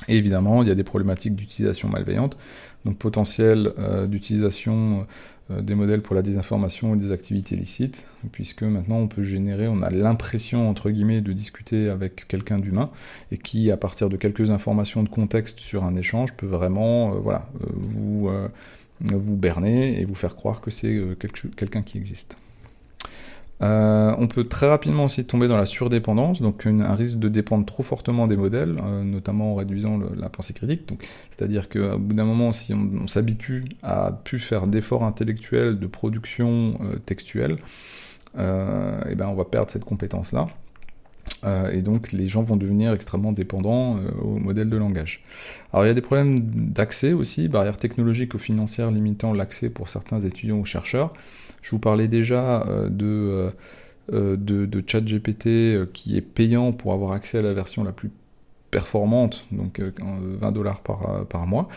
Et évidemment, il y a des problématiques d'utilisation malveillante, donc potentiel d'utilisation des modèles pour la désinformation et des activités illicites, puisque maintenant on a l'impression, entre guillemets, de discuter avec quelqu'un d'humain, et qui, à partir de quelques informations de contexte sur un échange, peut vraiment vous berner et vous faire croire que c'est quelqu'un qui existe. On peut très rapidement aussi tomber dans la surdépendance, donc un risque de dépendre trop fortement des modèles, notamment en réduisant la pensée critique. C'est-à-dire qu'au bout d'un moment, si on s'habitue à plus faire d'efforts intellectuels, de production textuelle, et ben on va perdre cette compétence-là. Et donc les gens vont devenir extrêmement dépendants au modèle de langage. Alors il y a des problèmes d'accès aussi, barrières technologiques ou financières limitant l'accès pour certains étudiants ou chercheurs. Je vous parlais déjà de ChatGPT qui est payant pour avoir accès à la version la plus performante, donc $20 par mois.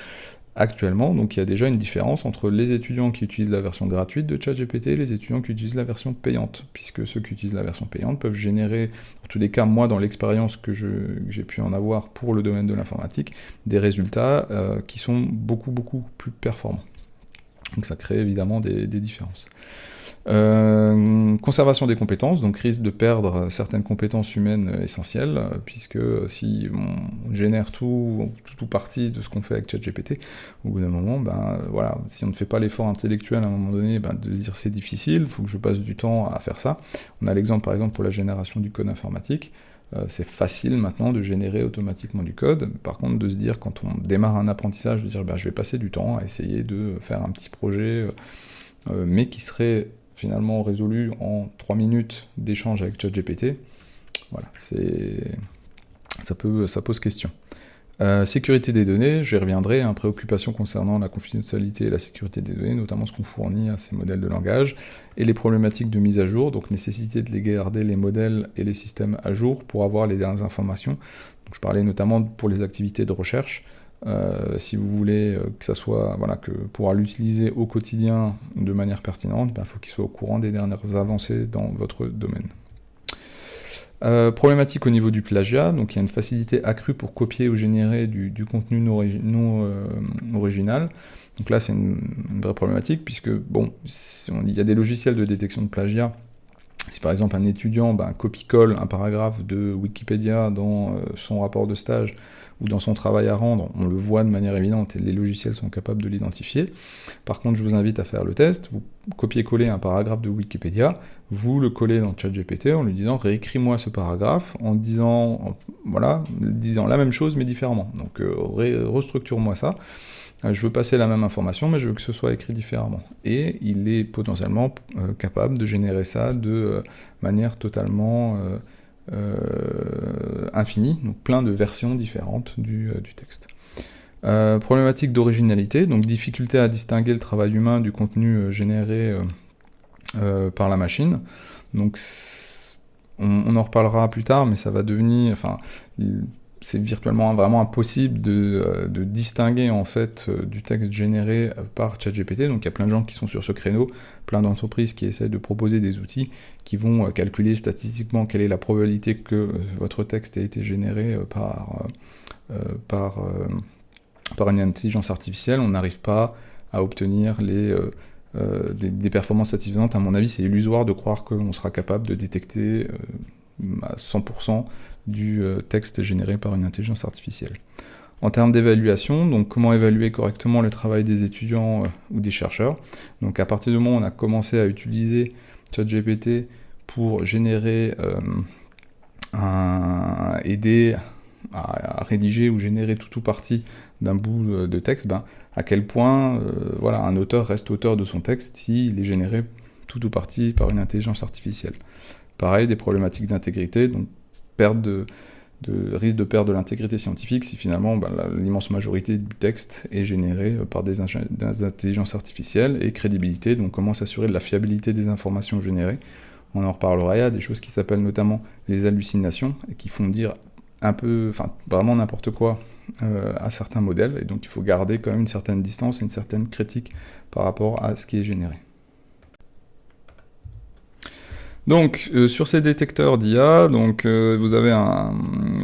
Actuellement, donc il y a déjà une différence entre les étudiants qui utilisent la version gratuite de ChatGPT et les étudiants qui utilisent la version payante, puisque ceux qui utilisent la version payante peuvent générer, en tous les cas moi dans l'expérience que j'ai pu en avoir pour le domaine de l'informatique, des résultats qui sont beaucoup plus performants. Donc ça crée évidemment des différences. Conservation des compétences, donc risque de perdre certaines compétences humaines essentielles, puisque si on génère tout partie de ce qu'on fait avec ChatGPT, au bout d'un moment, si on ne fait pas l'effort intellectuel à un moment donné, de se dire c'est difficile, il faut que je passe du temps à faire ça. On a l'exemple par exemple pour la génération du code informatique. C'est facile maintenant de générer automatiquement du code. Par contre, de se dire, quand on démarre un apprentissage, de dire je vais passer du temps à essayer de faire un petit projet, mais qui serait finalement résolu en 3 minutes d'échange avec ChatGPT, voilà, ça pose question. Sécurité des données, j'y reviendrai, préoccupations concernant la confidentialité et la sécurité des données, notamment ce qu'on fournit à ces modèles de langage, et les problématiques de mise à jour, donc nécessité de les garder les modèles et les systèmes à jour pour avoir les dernières informations. Donc je parlais notamment pour les activités de recherche, si vous voulez que ça soit, que pouvoir l'utiliser au quotidien de manière pertinente, il faut qu'il soit au courant des dernières avancées dans votre domaine. Problématique au niveau du plagiat, donc il y a une facilité accrue pour copier ou générer du contenu non original. Donc là c'est une vraie problématique, puisque il y a des logiciels de détection de plagiat. Si par exemple un étudiant copie-colle un paragraphe de Wikipédia dans son rapport de stage ou dans son travail à rendre, on le voit de manière évidente et les logiciels sont capables de l'identifier. Par contre, je vous invite à faire le test, vous copiez-collez un paragraphe de Wikipédia, vous le collez dans ChatGPT en lui disant « réécris-moi ce paragraphe » en disant la même chose mais différemment. Donc restructure-moi ça. Je veux passer la même information, mais je veux que ce soit écrit différemment. Et il est potentiellement capable de générer ça de manière totalement infinie, donc plein de versions différentes du texte. Problématique d'originalité, donc difficulté à distinguer le travail humain du contenu généré par la machine. Donc on en reparlera plus tard, mais ça va devenir... c'est virtuellement vraiment impossible de distinguer en fait du texte généré par ChatGPT. Donc il y a plein de gens qui sont sur ce créneau, plein d'entreprises qui essaient de proposer des outils qui vont calculer statistiquement quelle est la probabilité que votre texte ait été généré par une intelligence artificielle. On n'arrive pas à obtenir des performances satisfaisantes. À mon avis, c'est illusoire de croire qu'on sera capable de détecter à 100% du texte généré par une intelligence artificielle. En termes d'évaluation, donc comment évaluer correctement le travail des étudiants ou des chercheurs. Donc à partir du moment où on a commencé à utiliser ChatGPT pour générer, aider à rédiger ou générer tout ou partie d'un bout de texte, à quel point un auteur reste auteur de son texte s'il est généré tout ou partie par une intelligence artificielle. Pareil, des problématiques d'intégrité, donc risque de perdre de l'intégrité scientifique si finalement l'immense majorité du texte est générée par des intelligences artificielles, et crédibilité, donc comment s'assurer de la fiabilité des informations générées. On en reparlera, il y a des choses qui s'appellent notamment les hallucinations, et qui font dire vraiment n'importe quoi à certains modèles, et donc il faut garder quand même une certaine distance et une certaine critique par rapport à ce qui est généré. Donc, sur ces détecteurs d'IA, donc, vous avez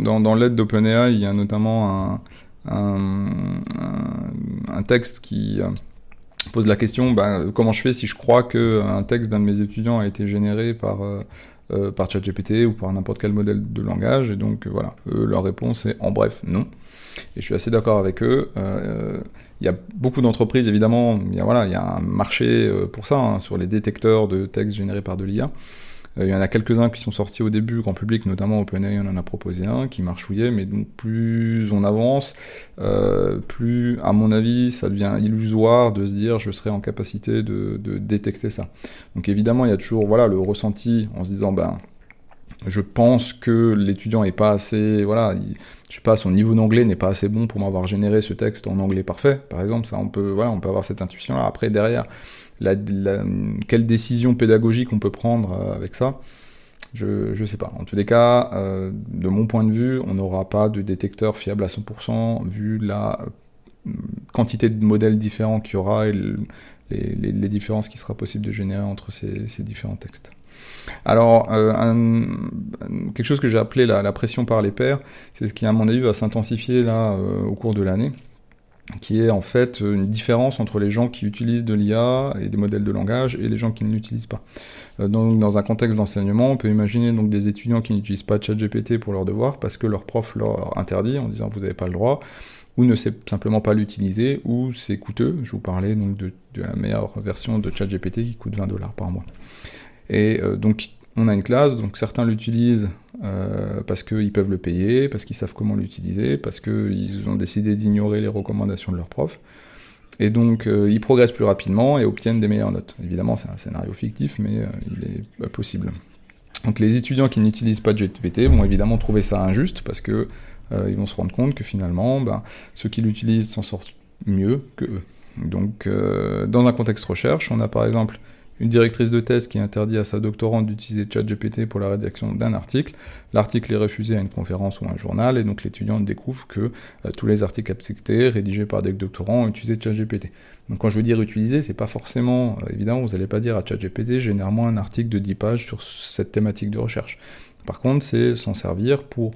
dans l'aide d'OpenAI, il y a notamment un texte qui pose la question, comment je fais si je crois qu'un texte d'un de mes étudiants a été généré par ChatGPT ou par n'importe quel modèle de langage, et donc voilà, leur réponse est en bref non. Et je suis assez d'accord avec eux. Il y a beaucoup d'entreprises, évidemment, il y a un marché pour ça, hein, sur les détecteurs de textes générés par de l'IA. Il y en a quelques-uns qui sont sortis au début, grand public, notamment OpenAI, on en a proposé un qui marchouillait, mais donc plus on avance, plus, à mon avis, ça devient illusoire de se dire je serai en capacité de détecter ça. Donc évidemment, il y a toujours le ressenti en se disant je pense que l'étudiant est pas assez, je sais pas, son niveau d'anglais n'est pas assez bon pour m'avoir généré ce texte en anglais parfait, par exemple, ça on peut avoir cette intuition-là. Après, derrière, quelle décision pédagogique on peut prendre avec ça, je sais pas. En tous les cas, de mon point de vue, on n'aura pas de détecteur fiable à 100%, vu la quantité de modèles différents qu'il y aura et les différences qu'il sera possible de générer entre ces différents textes. Alors, quelque chose que j'ai appelé la pression par les pairs, c'est ce qui, à mon avis, va s'intensifier là au cours de l'année, qui est en fait une différence entre les gens qui utilisent de l'IA et des modèles de langage et les gens qui ne l'utilisent pas. Donc, dans un contexte d'enseignement, on peut imaginer donc des étudiants qui n'utilisent pas ChatGPT pour leurs devoirs parce que leur prof leur interdit en disant vous n'avez pas le droit, ou ne sait simplement pas l'utiliser, ou c'est coûteux. Je vous parlais donc de la meilleure version de ChatGPT qui coûte $20 par mois. Et donc on a une classe, donc certains l'utilisent parce qu'ils peuvent le payer, parce qu'ils savent comment l'utiliser, parce qu'ils ont décidé d'ignorer les recommandations de leur prof. Et donc ils progressent plus rapidement et obtiennent des meilleures notes. Évidemment, c'est un scénario fictif, mais il est possible. Donc les étudiants qui n'utilisent pas GPT vont évidemment trouver ça injuste, parce que ils vont se rendre compte que finalement, ceux qui l'utilisent s'en sortent mieux que eux. Donc dans un contexte recherche, on a par exemple une directrice de thèse qui interdit à sa doctorante d'utiliser ChatGPT pour la rédaction d'un article. L'article est refusé à une conférence ou à un journal, et donc l'étudiante découvre que tous les articles acceptés, rédigés par des doctorants, ont utilisé ChatGPT. Donc quand je veux dire utiliser, c'est pas forcément, évidemment, vous n'allez pas dire à ChatGPT, génère-moi un article de 10 pages sur cette thématique de recherche. Par contre, c'est s'en servir pour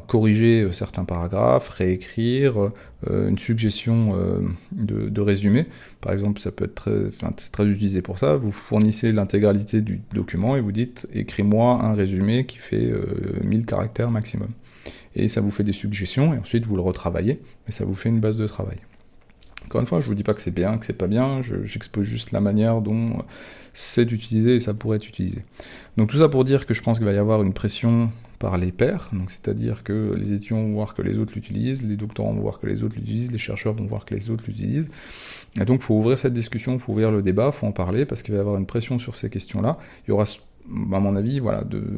corriger certains paragraphes, réécrire, une suggestion de résumé. Par exemple, ça peut être c'est très utilisé pour ça. Vous fournissez l'intégralité du document et vous dites « écris-moi un résumé qui fait 1000 caractères maximum ». Et ça vous fait des suggestions, et ensuite vous le retravaillez, mais ça vous fait une base de travail. Encore une fois, je vous dis pas que c'est bien, que c'est pas bien, j'expose juste la manière dont c'est utilisé et ça pourrait être utilisé. Donc tout ça pour dire que je pense qu'il va y avoir une pression par les pairs, donc c'est-à-dire que les étudiants vont voir que les autres l'utilisent, les doctorants vont voir que les autres l'utilisent, les chercheurs vont voir que les autres l'utilisent. Et donc il faut ouvrir cette discussion, il faut ouvrir le débat, il faut en parler, parce qu'il va y avoir une pression sur ces questions-là. Il y aura, à mon avis,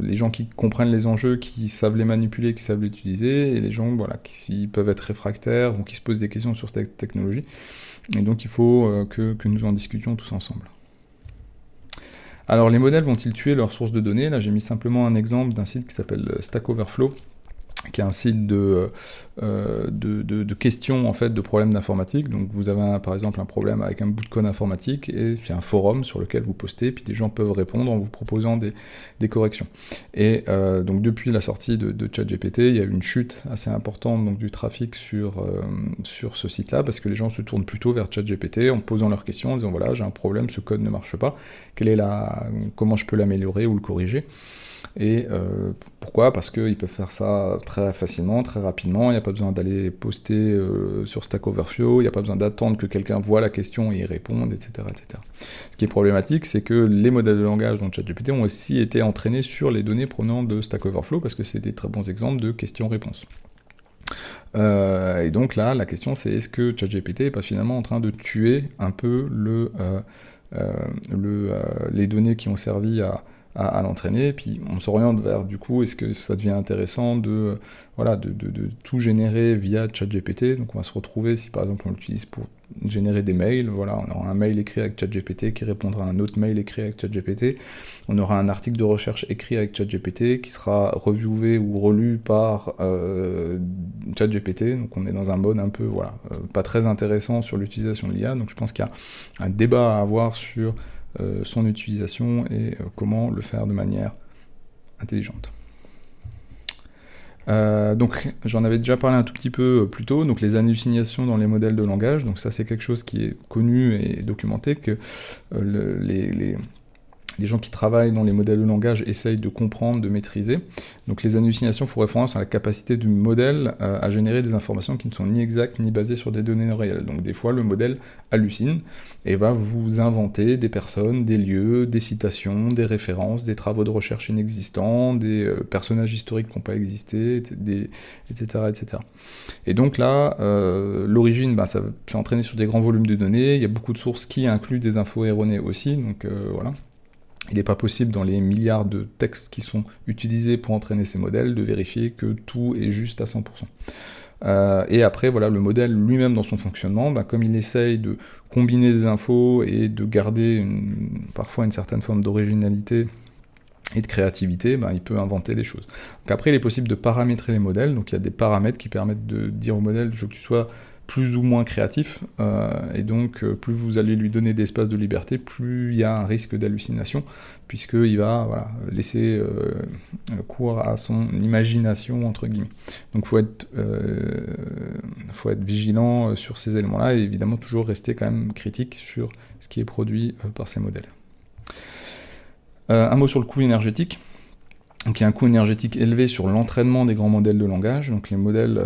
les gens qui comprennent les enjeux, qui savent les manipuler, qui savent l'utiliser, et les gens qui peuvent être réfractaires ou qui se posent des questions sur cette technologie. Et donc il faut que nous en discutions tous ensemble. Alors les modèles vont-ils tuer leurs sources de données ? Là j'ai mis simplement un exemple d'un site qui s'appelle Stack Overflow, qui est un site de questions en fait, de problèmes d'informatique. Donc vous avez par exemple un problème avec un bout de code informatique, et il y a un forum sur lequel vous postez, puis des gens peuvent répondre en vous proposant des corrections. Et donc depuis la sortie de ChatGPT, il y a eu une chute assez importante donc, du trafic sur ce site-là, parce que les gens se tournent plutôt vers ChatGPT en posant leurs questions, en disant voilà, j'ai un problème, ce code ne marche pas, comment je peux l'améliorer ou le corriger. Et pourquoi ? Parce qu'ils peuvent faire ça très facilement, très rapidement, il n'y a pas besoin d'aller poster sur Stack Overflow, il n'y a pas besoin d'attendre que quelqu'un voit la question et y réponde, etc., etc. Ce qui est problématique, c'est que les modèles de langage dans ChatGPT ont aussi été entraînés sur les données provenant de Stack Overflow, parce que c'est des très bons exemples de questions-réponses. Et donc là, la question c'est est-ce que ChatGPT n'est pas finalement en train de tuer un peu les données qui ont servi à l'entraîner, et puis on s'oriente vers, du coup, est-ce que ça devient intéressant de tout générer via ChatGPT. Donc on va se retrouver, si par exemple on l'utilise pour générer des mails, on aura un mail écrit avec ChatGPT qui répondra à un autre mail écrit avec ChatGPT, on aura un article de recherche écrit avec ChatGPT qui sera reviewé ou relu par ChatGPT, donc on est dans un mode un peu, pas très intéressant sur l'utilisation de l'IA, donc je pense qu'il y a un débat à avoir sur son utilisation et comment le faire de manière intelligente. Donc j'en avais déjà parlé un tout petit peu plus tôt, donc les hallucinations dans les modèles de langage, donc ça c'est quelque chose qui est connu et documenté, que les gens qui travaillent dans les modèles de langage essayent de comprendre, de maîtriser. Donc les hallucinations font référence à la capacité du modèle à générer des informations qui ne sont ni exactes ni basées sur des données réelles. Donc des fois le modèle hallucine et va vous inventer des personnes, des lieux, des citations, des références, des travaux de recherche inexistants, des personnages historiques qui n'ont pas existé, etc., etc. Et donc là, l'origine, ça s'est entraîné sur des grands volumes de données, il y a beaucoup de sources qui incluent des infos erronées aussi, donc voilà. Il n'est pas possible, dans les milliards de textes qui sont utilisés pour entraîner ces modèles, de vérifier que tout est juste à 100%. Et après, voilà, le modèle lui-même dans son fonctionnement, comme il essaye de combiner des infos et de garder parfois une certaine forme d'originalité et de créativité, il peut inventer des choses. Donc après, il est possible de paramétrer les modèles, donc il y a des paramètres qui permettent de dire au modèle, je veux que tu sois plus ou moins créatif, et donc plus vous allez lui donner d'espace de liberté, plus il y a un risque d'hallucination, puisqu'il va laisser cours à son imagination, entre guillemets. Donc faut être vigilant sur ces éléments-là, et évidemment toujours rester quand même critique sur ce qui est produit par ces modèles. Un mot sur le coût énergétique. Donc il y a un coût énergétique élevé sur l'entraînement des grands modèles de langage. Donc les modèles,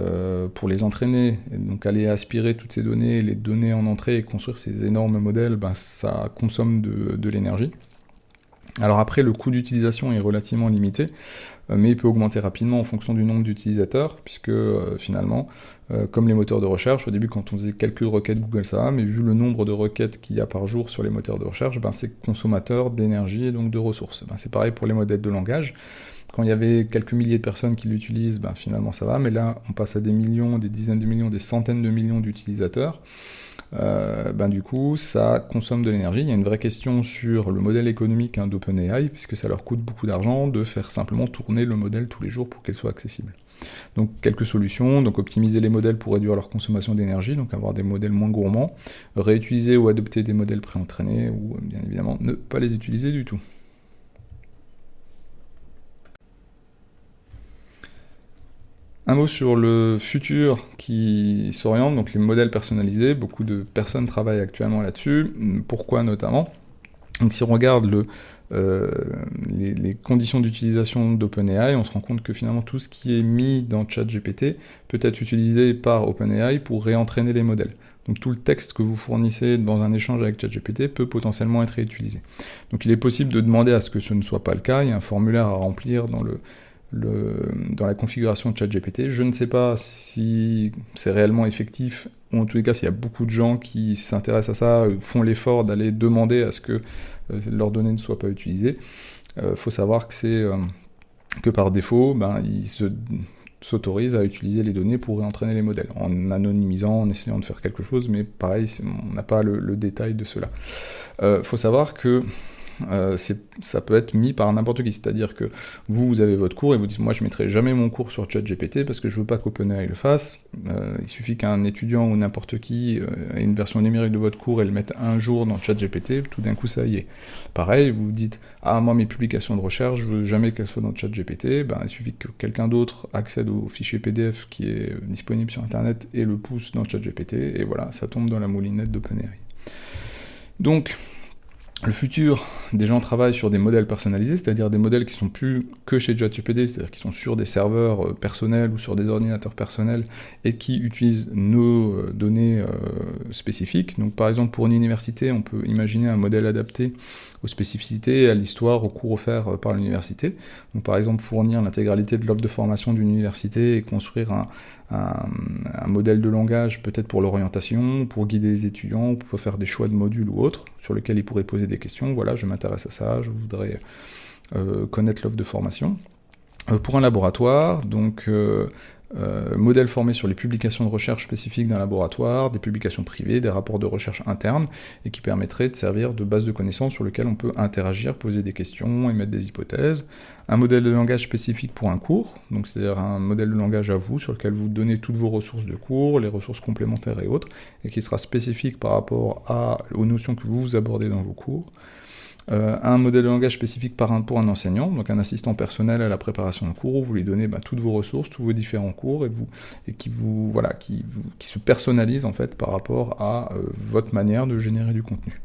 pour les entraîner, et donc aller aspirer toutes ces données, les donner en entrée et construire ces énormes modèles, ça consomme de l'énergie. Alors après, le coût d'utilisation est relativement limité, mais il peut augmenter rapidement en fonction du nombre d'utilisateurs, puisque finalement, comme les moteurs de recherche, au début quand on faisait quelques requêtes Google ça va, mais vu le nombre de requêtes qu'il y a par jour sur les moteurs de recherche, c'est consommateur d'énergie et donc de ressources. C'est pareil pour les modèles de langage. Quand il y avait quelques milliers de personnes qui l'utilisent, finalement ça va, mais là on passe à des millions, des dizaines de millions, des centaines de millions d'utilisateurs. Du coup, ça consomme de l'énergie. Il y a une vraie question sur le modèle économique d'OpenAI, puisque ça leur coûte beaucoup d'argent de faire simplement tourner le modèle tous les jours pour qu'il soit accessible. Donc, quelques solutions. Donc, optimiser les modèles pour réduire leur consommation d'énergie, donc avoir des modèles moins gourmands, réutiliser ou adopter des modèles préentraînés, ou bien évidemment ne pas les utiliser du tout. Un mot sur le futur qui s'oriente, donc les modèles personnalisés. Beaucoup de personnes travaillent actuellement là-dessus. Pourquoi notamment? Donc si on regarde les conditions d'utilisation d'OpenAI, on se rend compte que finalement tout ce qui est mis dans ChatGPT peut être utilisé par OpenAI pour réentraîner les modèles. Donc tout le texte que vous fournissez dans un échange avec ChatGPT peut potentiellement être réutilisé. Donc il est possible de demander à ce que ce ne soit pas le cas. Il y a un formulaire à remplir dans la configuration de ChatGPT. Je ne sais pas si c'est réellement effectif, ou en tous les cas s'il y a beaucoup de gens qui s'intéressent à ça, font l'effort d'aller demander à ce que leurs données ne soient pas utilisées. Faut savoir que que par défaut, ils s'autorisent à utiliser les données pour réentraîner les modèles, en anonymisant, en essayant de faire quelque chose, mais pareil, on n'a pas le détail de cela. Faut savoir que ça peut être mis par n'importe qui, c'est-à-dire que vous avez votre cours et vous dites moi je mettrai jamais mon cours sur ChatGPT parce que je veux pas qu'OpenAI le fasse. Il suffit qu'un étudiant ou n'importe qui ait une version numérique de votre cours et le mette un jour dans ChatGPT, tout d'un coup ça y est. Pareil, vous dites moi mes publications de recherche je veux jamais qu'elles soient dans ChatGPT, il suffit que quelqu'un d'autre accède au fichier PDF qui est disponible sur internet et le pousse dans ChatGPT et voilà, ça tombe dans la moulinette d'OpenAI. Donc le futur, des gens travaillent sur des modèles personnalisés, c'est-à-dire des modèles qui sont plus que chez ChatGPT, c'est-à-dire qui sont sur des serveurs personnels ou sur des ordinateurs personnels et qui utilisent nos données spécifiques. Donc par exemple pour une université, on peut imaginer un modèle adapté aux spécificités, à l'histoire, aux cours offerts par l'université. Donc par exemple fournir l'intégralité de l'offre de formation d'une université et construire un modèle de langage peut-être pour l'orientation, pour guider les étudiants, pour faire des choix de modules ou autres, sur lesquels ils pourraient poser des questions. Voilà, je m'intéresse à ça, je voudrais connaître l'offre de formation. Pour un laboratoire, donc modèle formé sur les publications de recherche spécifiques d'un laboratoire, des publications privées, des rapports de recherche internes, et qui permettraient de servir de base de connaissances sur lequel on peut interagir, poser des questions, émettre des hypothèses. Un modèle de langage spécifique pour un cours, donc c'est-à-dire un modèle de langage à vous, sur lequel vous donnez toutes vos ressources de cours, les ressources complémentaires et autres, et qui sera spécifique par rapport aux notions que vous abordez dans vos cours. un modèle de langage spécifique pour un enseignant, donc un assistant personnel à la préparation de cours, où vous lui donnez toutes vos ressources, tous vos différents cours, et qui se personnalise en fait par rapport à votre manière de générer du contenu.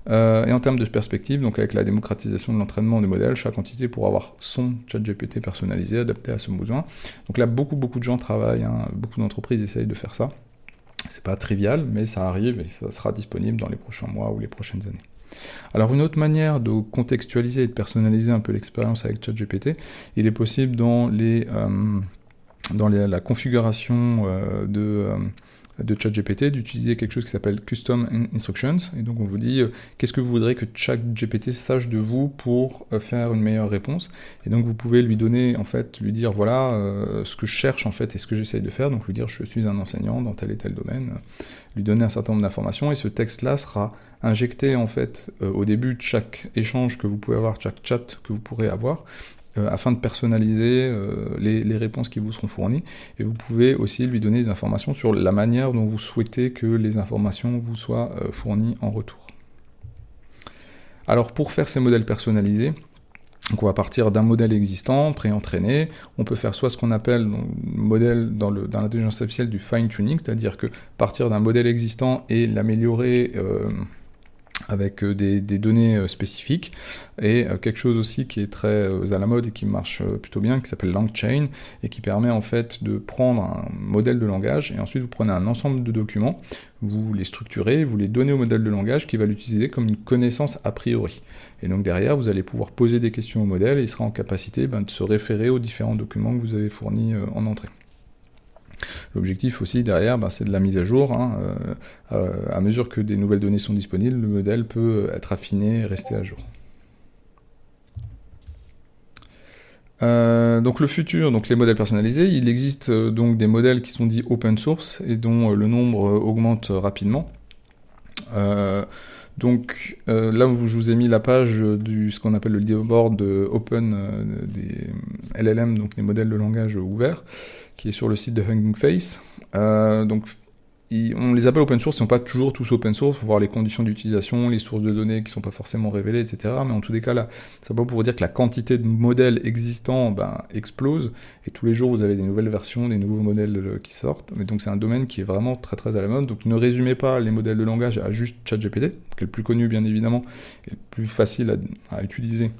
Et en termes de perspective, donc avec la démocratisation de l'entraînement des modèles, chaque entité pourra avoir son ChatGPT personnalisé, adapté à son besoin. Donc là, beaucoup de gens travaillent, beaucoup d'entreprises essayent de faire ça. C'est pas trivial, mais ça arrive et ça sera disponible dans les prochains mois ou les prochaines années. Alors une autre manière de contextualiser et de personnaliser un peu l'expérience avec ChatGPT, il est possible dans la configuration de ChatGPT d'utiliser quelque chose qui s'appelle Custom Instructions, et donc on vous dit qu'est-ce que vous voudrez que ChatGPT sache de vous pour faire une meilleure réponse, et donc vous pouvez lui donner, en fait, lui dire voilà ce que je cherche en fait et ce que j'essaye de faire, donc lui dire je suis un enseignant dans tel et tel domaine, lui donner un certain nombre d'informations, et ce texte-là sera injecté en fait au début de chaque échange que vous pouvez avoir, chaque chat que vous pourrez avoir, afin de personnaliser les réponses qui vous seront fournies, et vous pouvez aussi lui donner des informations sur la manière dont vous souhaitez que les informations vous soient fournies en retour. Alors pour faire ces modèles personnalisés, donc on va partir d'un modèle existant, pré-entraîné. On peut faire soit ce qu'on appelle modèle dans l'intelligence artificielle du fine-tuning, c'est-à-dire que partir d'un modèle existant et l'améliorer avec des données spécifiques, et quelque chose aussi qui est très à la mode et qui marche plutôt bien, qui s'appelle LangChain, et qui permet en fait de prendre un modèle de langage, et ensuite vous prenez un ensemble de documents, vous les structurez, vous les donnez au modèle de langage qui va l'utiliser comme une connaissance a priori. Et donc derrière, vous allez pouvoir poser des questions au modèle, et il sera en capacité de se référer aux différents documents que vous avez fournis en entrée. L'objectif aussi derrière, c'est de la mise à jour. À mesure que des nouvelles données sont disponibles, le modèle peut être affiné et rester à jour. Donc le futur, donc les modèles personnalisés, il existe donc des modèles qui sont dits open source et dont le nombre augmente rapidement. Donc là où je vous ai mis la page ce qu'on appelle le leaderboard Open des LLM, donc les modèles de langage ouverts, qui est sur le site de Hugging Face. Donc on les appelle open source, ils ne sont pas toujours tous open source, il faut voir les conditions d'utilisation, les sources de données qui ne sont pas forcément révélées, etc. Mais en tous les cas, là, c'est pas pour vous dire que la quantité de modèles existants explose, et tous les jours vous avez des nouvelles versions, des nouveaux modèles qui sortent, mais donc c'est un domaine qui est vraiment très très à la mode. Donc ne résumez pas les modèles de langage à juste ChatGPT, qui est le plus connu bien évidemment, et le plus facile à utiliser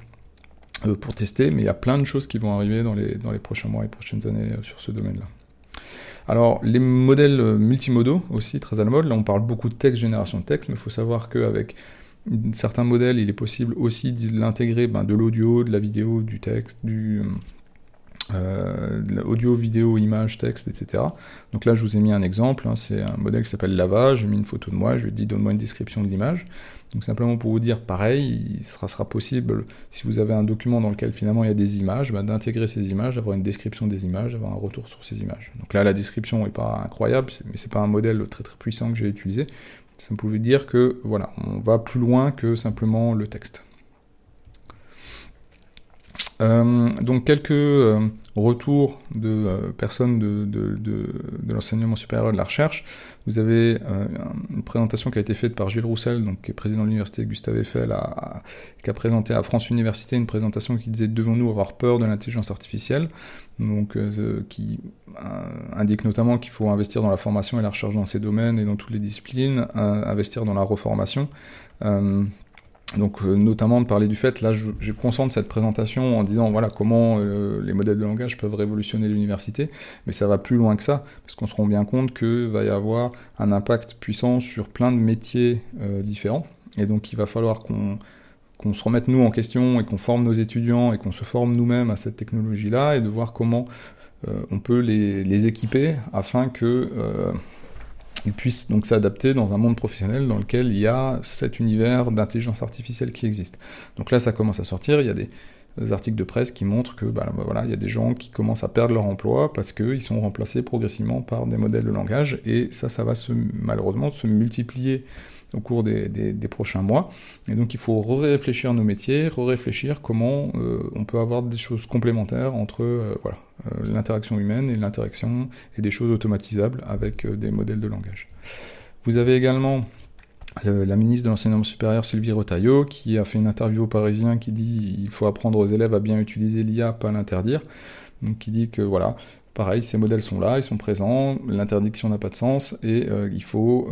pour tester, mais il y a plein de choses qui vont arriver dans les prochains mois et prochaines années sur ce domaine-là. Alors, les modèles multimodaux, aussi très à la mode, là on parle beaucoup de texte, génération de texte, mais il faut savoir qu'avec certains modèles, il est possible aussi de l'intégrer de l'audio, de la vidéo, du texte, de l'audio, vidéo, image, texte, etc. Donc là, je vous ai mis un exemple, c'est un modèle qui s'appelle Lava, j'ai mis une photo de moi, je lui ai dit donne-moi une description de l'image. Donc simplement pour vous dire, pareil, il sera possible, si vous avez un document dans lequel finalement il y a des images, d'intégrer ces images, d'avoir une description des images, d'avoir un retour sur ces images. Donc là, la description n'est pas incroyable, mais c'est pas un modèle très très puissant que j'ai utilisé. Ça peut vous dire que voilà, on va plus loin que simplement le texte. Donc quelques retours de personnes de l'enseignement supérieur et de la recherche. Vous avez une présentation qui a été faite par Gilles Roussel, donc, qui est président de l'université Gustave Eiffel, qui a présenté à France Université une présentation qui disait « Devons-nous avoir peur de l'intelligence artificielle ?» donc qui indique notamment qu'il faut investir dans la formation et la recherche dans ces domaines et dans toutes les disciplines, investir dans la reformation. Donc notamment de parler du fait, là je concentre cette présentation en disant voilà comment les modèles de langage peuvent révolutionner l'université, mais ça va plus loin que ça, parce qu'on se rend bien compte qu'il va y avoir un impact puissant sur plein de métiers différents, et donc il va falloir qu'on se remette nous en question, et qu'on forme nos étudiants, et qu'on se forme nous-mêmes à cette technologie-là, et de voir comment on peut les équiper afin que... ils puissent donc s'adapter dans un monde professionnel dans lequel il y a cet univers d'intelligence artificielle qui existe. Donc là, ça commence à sortir, il y a des articles de presse qui montrent que il y a des gens qui commencent à perdre leur emploi parce qu'ils sont remplacés progressivement par des modèles de langage, et ça va malheureusement se multiplier au cours des prochains mois. Et donc il faut réfléchir nos métiers, réfléchir comment on peut avoir des choses complémentaires entre l'interaction humaine et l'interaction et des choses automatisables avec des modèles de langage. Vous avez également la ministre de l'Enseignement supérieur, Sylvie Retailleau, qui a fait une interview au Parisien qui dit qu'il faut apprendre aux élèves à bien utiliser l'IA, pas l'interdire. Donc qui dit que voilà, pareil, ces modèles sont là, ils sont présents, l'interdiction n'a pas de sens, et il faut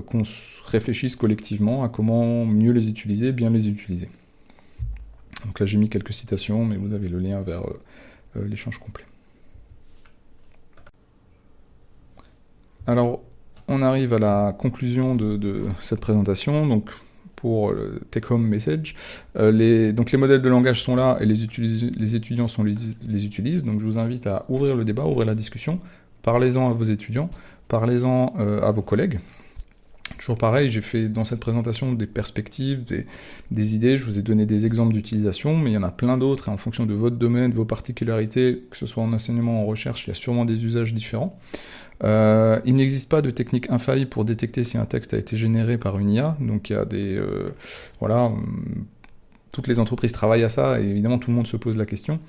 qu'on réfléchisse collectivement à comment mieux les utiliser, bien les utiliser. Donc là j'ai mis quelques citations, mais vous avez le lien vers l'échange complet. Alors, on arrive à la conclusion de cette présentation. Donc, pour le take-home message, donc les modèles de langage sont là et les étudiants les utilisent. Donc, je vous invite à ouvrir le débat, ouvrir la discussion. Parlez-en à vos étudiants, parlez-en à vos collègues. Toujours pareil, j'ai fait dans cette présentation des perspectives, des idées, je vous ai donné des exemples d'utilisation, mais il y en a plein d'autres, et en fonction de votre domaine, de vos particularités, que ce soit en enseignement ou en recherche, il y a sûrement des usages différents. Il n'existe pas de technique infaillible pour détecter si un texte a été généré par une IA, donc il y a des... toutes les entreprises travaillent à ça, et évidemment tout le monde se pose la question.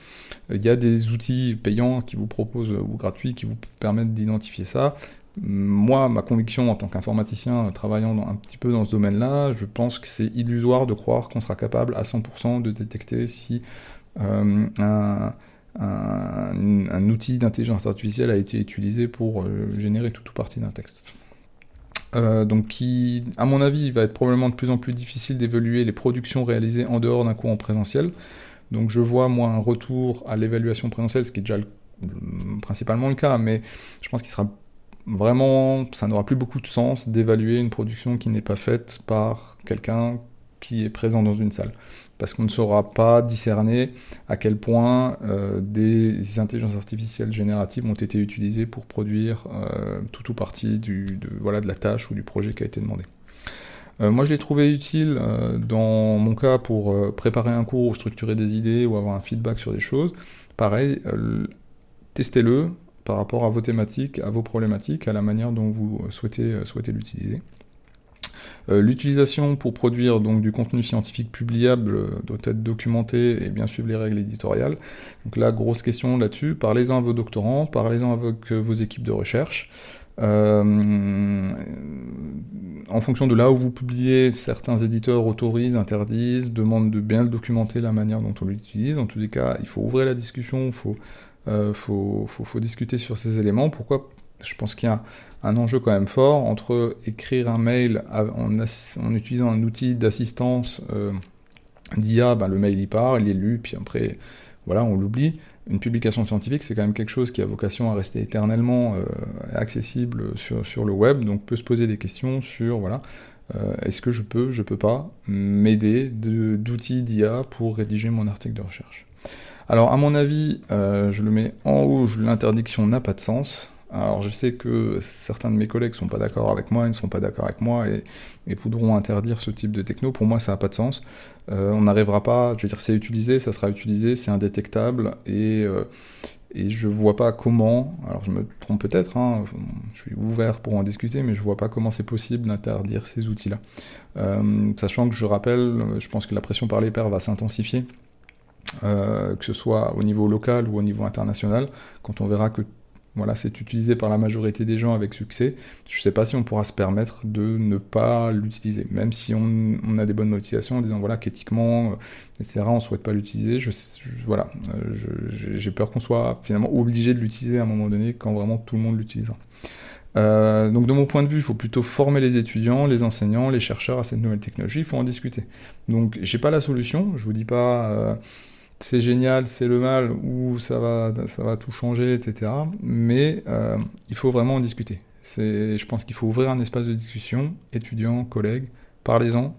Il y a des outils payants qui vous proposent, ou gratuits, qui vous permettent d'identifier ça. Moi, ma conviction en tant qu'informaticien travaillant un petit peu dans ce domaine-là, je pense que c'est illusoire de croire qu'on sera capable à 100% de détecter si un outil d'intelligence artificielle a été utilisé pour générer tout ou partie d'un texte. Donc qui, à mon avis, il va être probablement de plus en plus difficile d'évaluer les productions réalisées en dehors d'un cours en présentiel. Donc je vois, moi, un retour à l'évaluation présentielle, ce qui est déjà principalement le cas, mais je pense qu'il sera vraiment, ça n'aura plus beaucoup de sens d'évaluer une production qui n'est pas faite par quelqu'un qui est présent dans une salle. Parce qu'on ne saura pas discerner à quel point des intelligences artificielles génératives ont été utilisées pour produire tout ou partie de la tâche ou du projet qui a été demandé. Moi, je l'ai trouvé utile dans mon cas pour préparer un cours ou structurer des idées ou avoir un feedback sur des choses. Pareil, testez-le par rapport à vos thématiques, à vos problématiques, à la manière dont vous souhaitez l'utiliser. L'utilisation pour produire donc du contenu scientifique publiable doit être documenté et bien suivre les règles éditoriales. Donc là, grosse question là-dessus. Parlez-en à vos doctorants, parlez-en avec vos équipes de recherche. En fonction de là où vous publiez, certains éditeurs autorisent, interdisent, demandent de bien le documenter, la manière dont on l'utilise. En tous les cas, il faut ouvrir la discussion, faut discuter sur ces éléments. Pourquoi ? Je pense qu'il y a un enjeu quand même fort entre écrire un mail en utilisant un outil d'assistance d'IA, le mail il part, il est lu, puis après, voilà, on l'oublie. Une publication scientifique, c'est quand même quelque chose qui a vocation à rester éternellement accessible sur le web, donc peut se poser des questions sur, voilà, est-ce que je peux pas m'aider d'outils d'IA pour rédiger mon article de recherche. Alors, à mon avis, je le mets en rouge, l'interdiction n'a pas de sens. Alors, je sais que certains de mes collègues ne sont pas d'accord avec moi, ils ne sont pas d'accord avec moi et voudront interdire ce type de techno. Pour moi, ça n'a pas de sens. On n'arrivera pas, je veux dire, c'est utilisé, ça sera utilisé, c'est indétectable et je vois pas comment, alors je me trompe peut-être, hein, je suis ouvert pour en discuter, mais je vois pas comment c'est possible d'interdire ces outils-là. Sachant que, je rappelle, je pense que la pression par les pairs va s'intensifier. Que ce soit au niveau local ou au niveau international, quand on verra que voilà, c'est utilisé par la majorité des gens avec succès, je ne sais pas si on pourra se permettre de ne pas l'utiliser, même si on a des bonnes motivations en disant voilà, qu'éthiquement, etc., on ne souhaite pas l'utiliser. J'ai peur qu'on soit finalement obligé de l'utiliser à un moment donné quand vraiment tout le monde l'utilisera. Donc de mon point de vue, il faut plutôt former les étudiants, les enseignants, les chercheurs à cette nouvelle technologie, il faut en discuter. Donc j'ai pas la solution, je vous dis pas c'est génial, c'est le mal, ou ça va tout changer, etc. Mais il faut vraiment en discuter. Je pense qu'il faut ouvrir un espace de discussion, étudiants, collègues, parlez-en,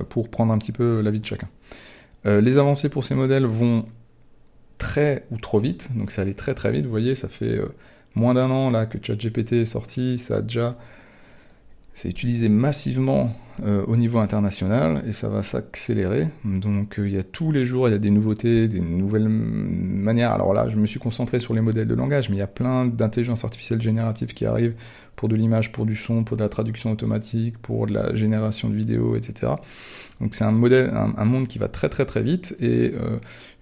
pour prendre un petit peu l'avis de chacun. Les avancées pour ces modèles vont très ou trop vite, donc ça allait très très vite, vous voyez, ça fait moins d'un an là que ChatGPT est sorti, c'est utilisé massivement au niveau international et ça va s'accélérer. Donc il y a tous les jours, il y a des nouveautés, des nouvelles manières. Alors là, je me suis concentré sur les modèles de langage, mais il y a plein d'intelligence artificielle générative qui arrivent pour de l'image, pour du son, pour de la traduction automatique, pour de la génération de vidéos, etc. Donc c'est un monde qui va très très très vite et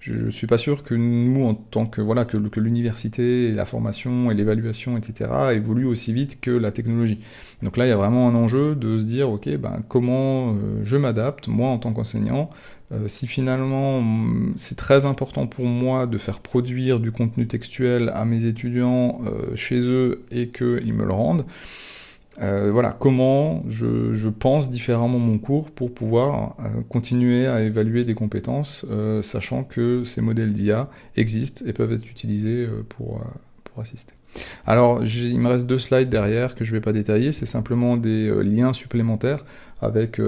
je suis pas sûr que nous, en tant que que l'université, et la formation et l'évaluation, etc., évoluent aussi vite que la technologie. Donc là, il y a vraiment un enjeu de se dire, ok, comment je m'adapte, moi en tant qu'enseignant, si finalement c'est très important pour moi de faire produire du contenu textuel à mes étudiants chez eux et qu'ils me le rendent, comment je pense différemment mon cours pour pouvoir continuer à évaluer des compétences, sachant que ces modèles d'IA existent et peuvent être utilisés pour assister. Alors, il me reste 2 slides derrière que je ne vais pas détailler, c'est simplement des liens supplémentaires avec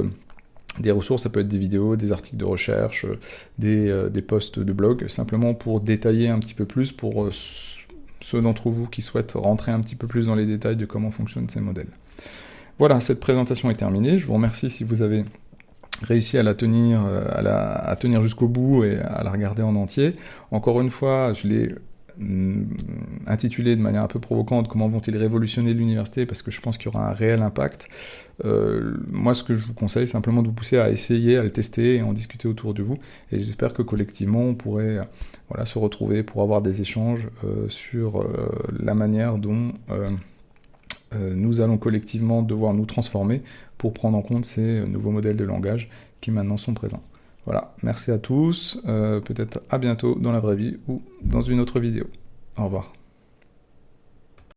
des ressources, ça peut être des vidéos, des articles de recherche, des posts de blog, simplement pour détailler un petit peu plus pour ceux d'entre vous qui souhaitent rentrer un petit peu plus dans les détails de comment fonctionnent ces modèles. Voilà, cette présentation est terminée. Je vous remercie si vous avez réussi à la tenir, à tenir jusqu'au bout et à la regarder en entier. Encore une fois, je l'ai intitulé de manière un peu provocante « Comment vont-ils révolutionner l'université ?» parce que je pense qu'il y aura un réel impact. Moi, ce que je vous conseille, c'est simplement de vous pousser à essayer, à le tester et en discuter autour de vous. Et j'espère que collectivement, on pourrait se retrouver pour avoir des échanges sur la manière dont nous allons collectivement devoir nous transformer pour prendre en compte ces nouveaux modèles de langage qui maintenant sont présents. Voilà, merci à tous, peut-être à bientôt dans la vraie vie ou dans une autre vidéo. Au revoir.